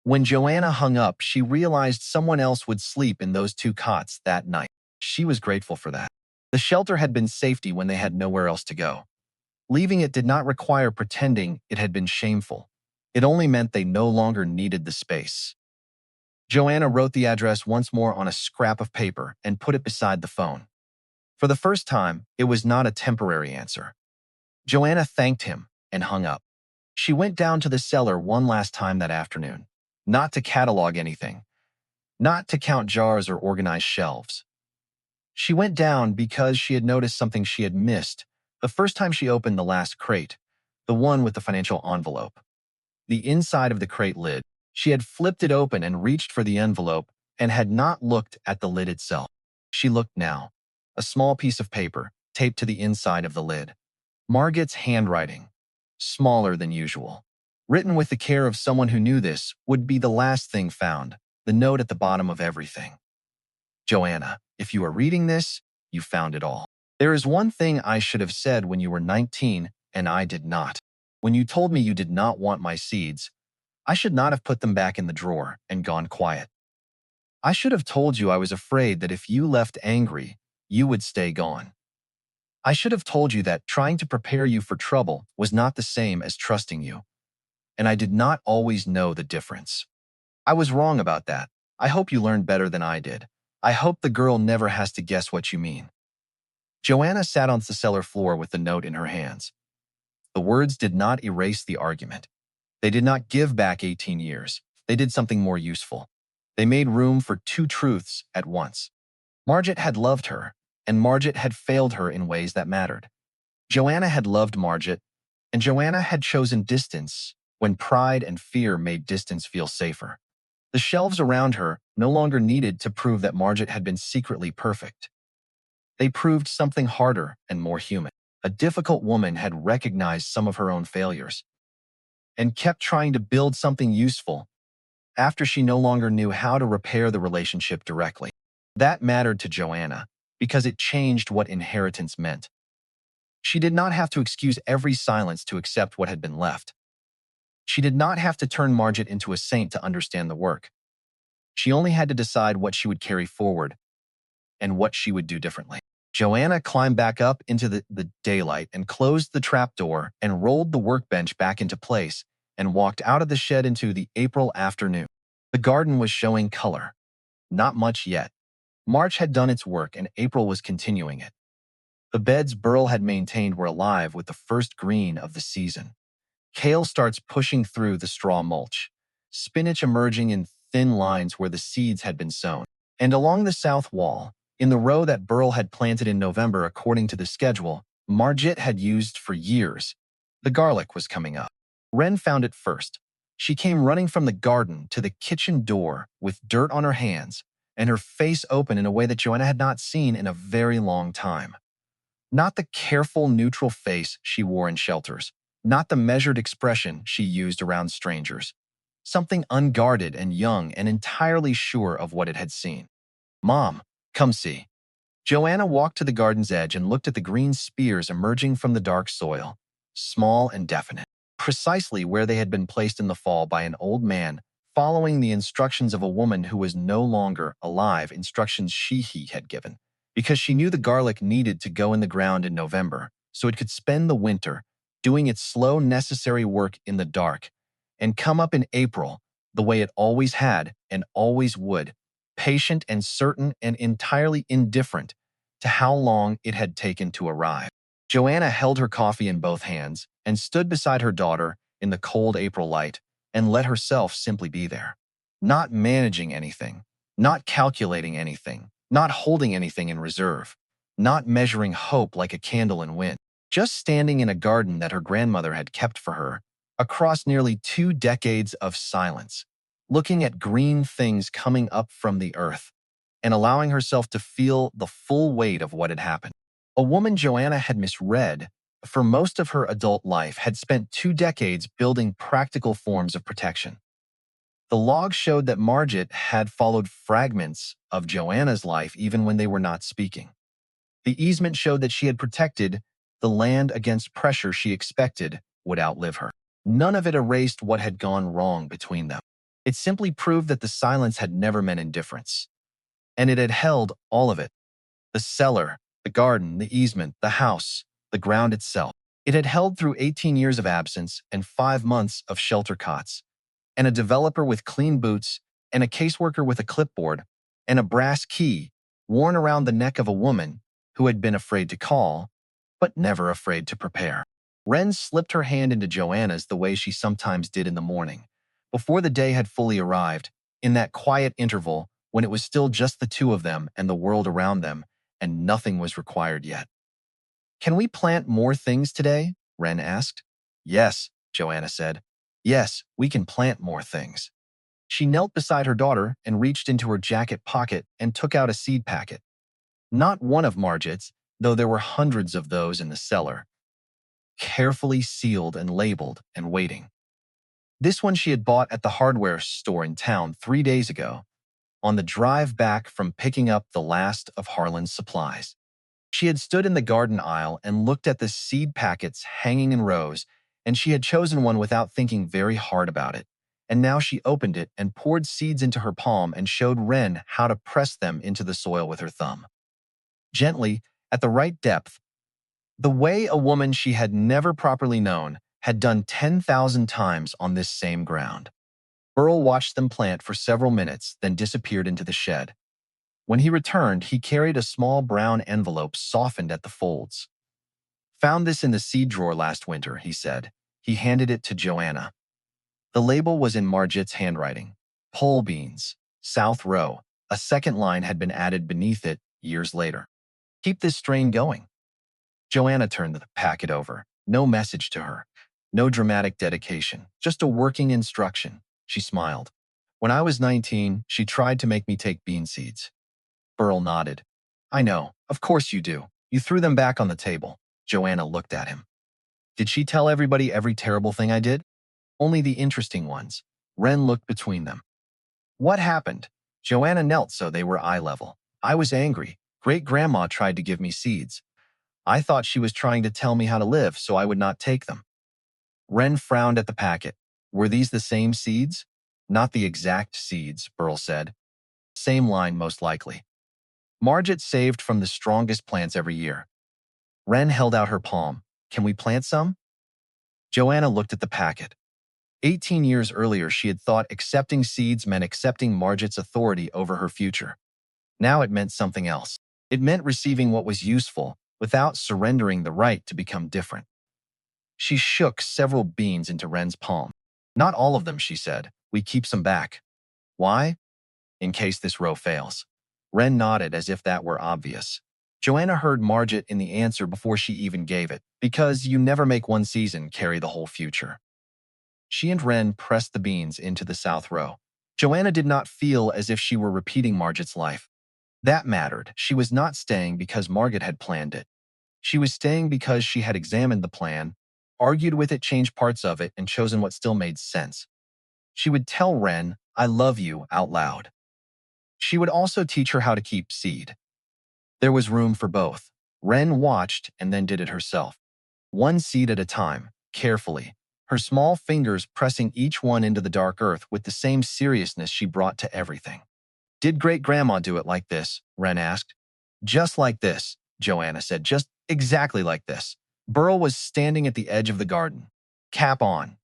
When Joanna hung up, she realized someone else would sleep in those 2 cots that night. She was grateful for that. The shelter had been safety when they had nowhere else to go. Leaving it did not require pretending it had been shameful. It only meant they no longer needed the space. Joanna wrote the address once more on a scrap of paper and put it beside the phone. For the first time, it was not a temporary answer. Joanna thanked him and hung up. She went down to the cellar one last time that afternoon, not to catalog anything, not to count jars or organize shelves. She went down because she had noticed something she had missed the first time she opened the last crate, the one with the financial envelope. The inside of the crate lid. She had flipped it open and reached for the envelope and had not looked at the lid itself. She looked now. A small piece of paper taped to the inside of the lid. Margit's handwriting, smaller than usual. Written with the care of someone who knew this would be the last thing found, the note at the bottom of everything. "Joanna, if you are reading this, you found it all. There is one thing I should have said when you were 19 and I did not. When you told me you did not want my seeds, I should not have put them back in the drawer and gone quiet. I should have told you I was afraid that if you left angry, you would stay gone. I should have told you that trying to prepare you for trouble was not the same as trusting you, and I did not always know the difference. I was wrong about that. I hope you learned better than I did. I hope the girl never has to guess what you mean." Joanna sat on the cellar floor with the note in her hands. The words did not erase the argument. They did not give back 18 years. They did something more useful. They made room for 2 truths at once. Margit had loved her, and Margit had failed her in ways that mattered. Joanna had loved Margit, and Joanna had chosen distance when pride and fear made distance feel safer. The shelves around her no longer needed to prove that Margit had been secretly perfect. They proved something harder and more human. A difficult woman had recognized some of her own failures and kept trying to build something useful after she no longer knew how to repair the relationship directly. That mattered to Joanna because it changed what inheritance meant. She did not have to excuse every silence to accept what had been left. She did not have to turn Margit into a saint to understand the work. She only had to decide what she would carry forward and what she would do differently. Joanna climbed back up into the daylight and closed the trapdoor and rolled the workbench back into place and walked out of the shed into the April afternoon. The garden was showing color. Not much yet. March had done its work and April was continuing it. The beds Burl had maintained were alive with the first green of the season. Kale starts pushing through the straw mulch, spinach emerging in thin lines where the seeds had been sown. And along the south wall, in the row that Burl had planted in November according to the schedule Margit had used for years, the garlic was coming up. Wren found it first. She came running from the garden to the kitchen door with dirt on her hands and her face open in a way that Joanna had not seen in a very long time. Not the careful, neutral face she wore in shelters, not the measured expression she used around strangers. Something unguarded and young and entirely sure of what it had seen. "Mom, come see." Joanna walked to the garden's edge and looked at the green spears emerging from the dark soil, small and definite, precisely where they had been placed in the fall by an old man, following the instructions of a woman who was no longer alive, instructions he had given, because she knew the garlic needed to go in the ground in November, so it could spend the winter doing its slow, necessary work in the dark, and come up in April the way it always had and always would, patient and certain and entirely indifferent to how long it had taken to arrive. Joanna held her coffee in both hands and stood beside her daughter in the cold April light and let herself simply be there. Not managing anything, not calculating anything, not holding anything in reserve, not measuring hope like a candle in wind, just standing in a garden that her grandmother had kept for her across nearly 2 decades of silence, looking at green things coming up from the earth and allowing herself to feel the full weight of what had happened. A woman Joanna had misread for most of her adult life had spent 2 decades building practical forms of protection. The logs showed that Margit had followed fragments of Joanna's life even when they were not speaking. The easement showed that she had protected the land against pressure she expected would outlive her. None of it erased what had gone wrong between them. It simply proved that the silence had never meant indifference. And it had held all of it. The cellar, the garden, the easement, the house, the ground itself. It had held through 18 years of absence and 5 months of shelter cots, and a developer with clean boots, and a caseworker with a clipboard, and a brass key worn around the neck of a woman who had been afraid to call, but never afraid to prepare. Wren slipped her hand into Joanna's the way she sometimes did in the morning, before the day had fully arrived, in that quiet interval when it was still just the two of them and the world around them, and nothing was required yet. "Can we plant more things today?" Wren asked. "Yes," Joanna said. "Yes, we can plant more things." She knelt beside her daughter and reached into her jacket pocket and took out a seed packet. Not one of Margit's, though there were hundreds of those in the cellar, carefully sealed and labeled and waiting. This one she had bought at the hardware store in town 3 days ago, on the drive back from picking up the last of Harlan's supplies. She had stood in the garden aisle and looked at the seed packets hanging in rows, and she had chosen one without thinking very hard about it. And now she opened it and poured seeds into her palm and showed Wren how to press them into the soil with her thumb. Gently, at the right depth, the way a woman she had never properly known had done 10,000 times on this same ground. Burl watched them plant for several minutes, then disappeared into the shed. When he returned, he carried a small brown envelope softened at the folds. "Found this in the seed drawer last winter," he said. He handed it to Joanna. The label was in Margit's handwriting. "Pole beans, South Row." A second line had been added beneath it years later. "Keep this strain going." Joanna turned the packet over. No message to her. No dramatic dedication. Just a working instruction. She smiled. "When I was 19, she tried to make me take bean seeds." Burl nodded. "I know. Of course you do. You threw them back on the table." Joanna looked at him. "Did she tell everybody every terrible thing I did?" "Only the interesting ones." Wren looked between them. "What happened?" Joanna knelt so they were eye level. "I was angry. Great-grandma tried to give me seeds. I thought she was trying to tell me how to live so I would not take them." Wren frowned at the packet. "Were these the same seeds?" "Not the exact seeds," Burl said. "Same line, most likely." Margit saved from the strongest plants every year. Wren held out her palm. Can we plant some? Joanna looked at the packet. 18 years earlier, she had thought accepting seeds meant accepting Margit's authority over her future. Now it meant something else. It meant receiving what was useful without surrendering the right to become different. She shook several beans into Wren's palm. Not all of them, she said. We keep some back. Why? In case this row fails. Wren nodded as if that were obvious. Joanna heard Margit in the answer before she even gave it, because you never make one season carry the whole future. She and Wren pressed the beans into the south row. Joanna did not feel as if she were repeating Margit's life. That mattered. She was not staying because Margit had planned it. She was staying because she had examined the plan, argued with it, changed parts of it, and chosen what still made sense. She would tell Wren, I love you, out loud. She would also teach her how to keep seed. There was room for both. Wren watched and then did it herself. One seed at a time, carefully, her small fingers pressing each one into the dark earth with the same seriousness she brought to everything. Did great-grandma do it like this? Wren asked. Just like this, Joanna said, just exactly like this. Burl was standing at the edge of the garden, cap on,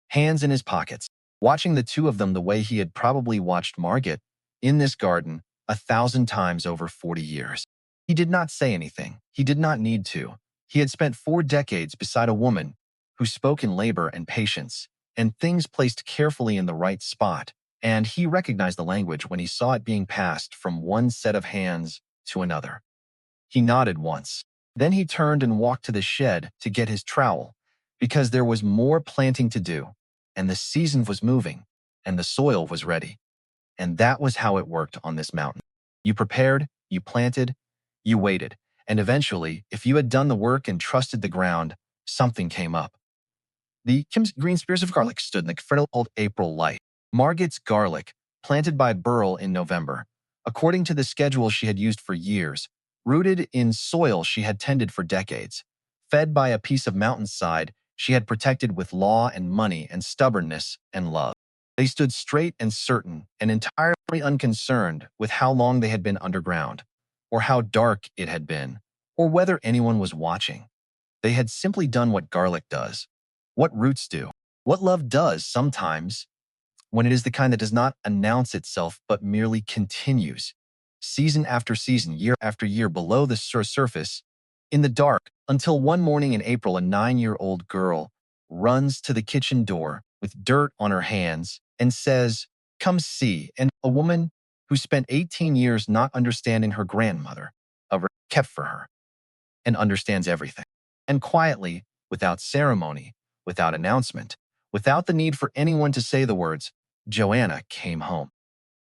hands in his pockets, watching the two of them the way he had probably watched Margit in this garden 1,000 times over 40 years. He did not say anything. He did not need to. He had spent 4 decades beside a woman who spoke in labor and patience, and things placed carefully in the right spot, and he recognized the language when he saw it being passed from one set of hands to another. He nodded once. Then he turned and walked to the shed to get his trowel, because there was more planting to do, and the season was moving, and the soil was ready. And that was how it worked on this mountain. You prepared, you planted, you waited, and eventually, if you had done the work and trusted the ground, something came up. The green spears of garlic stood in the fertile old April light. Margit's garlic, planted by Burl in November, according to the schedule she had used for years, rooted in soil she had tended for decades, fed by a piece of mountainside she had protected with law and money and stubbornness and love. They stood straight and certain and entirely unconcerned with how long they had been underground, or how dark it had been, or whether anyone was watching. They had simply done what garlic does, what roots do, what love does sometimes, when it is the kind that does not announce itself but merely continues, season after season, year after year, below the surface, in the dark, until one morning in April a 9-year-old girl runs to the kitchen door with dirt on her hands and says, "Come see," and a woman who spent 18 years not understanding her grandmother, kept for her, and understands everything. And quietly, without ceremony, without announcement, without the need for anyone to say the words, Joanna came home.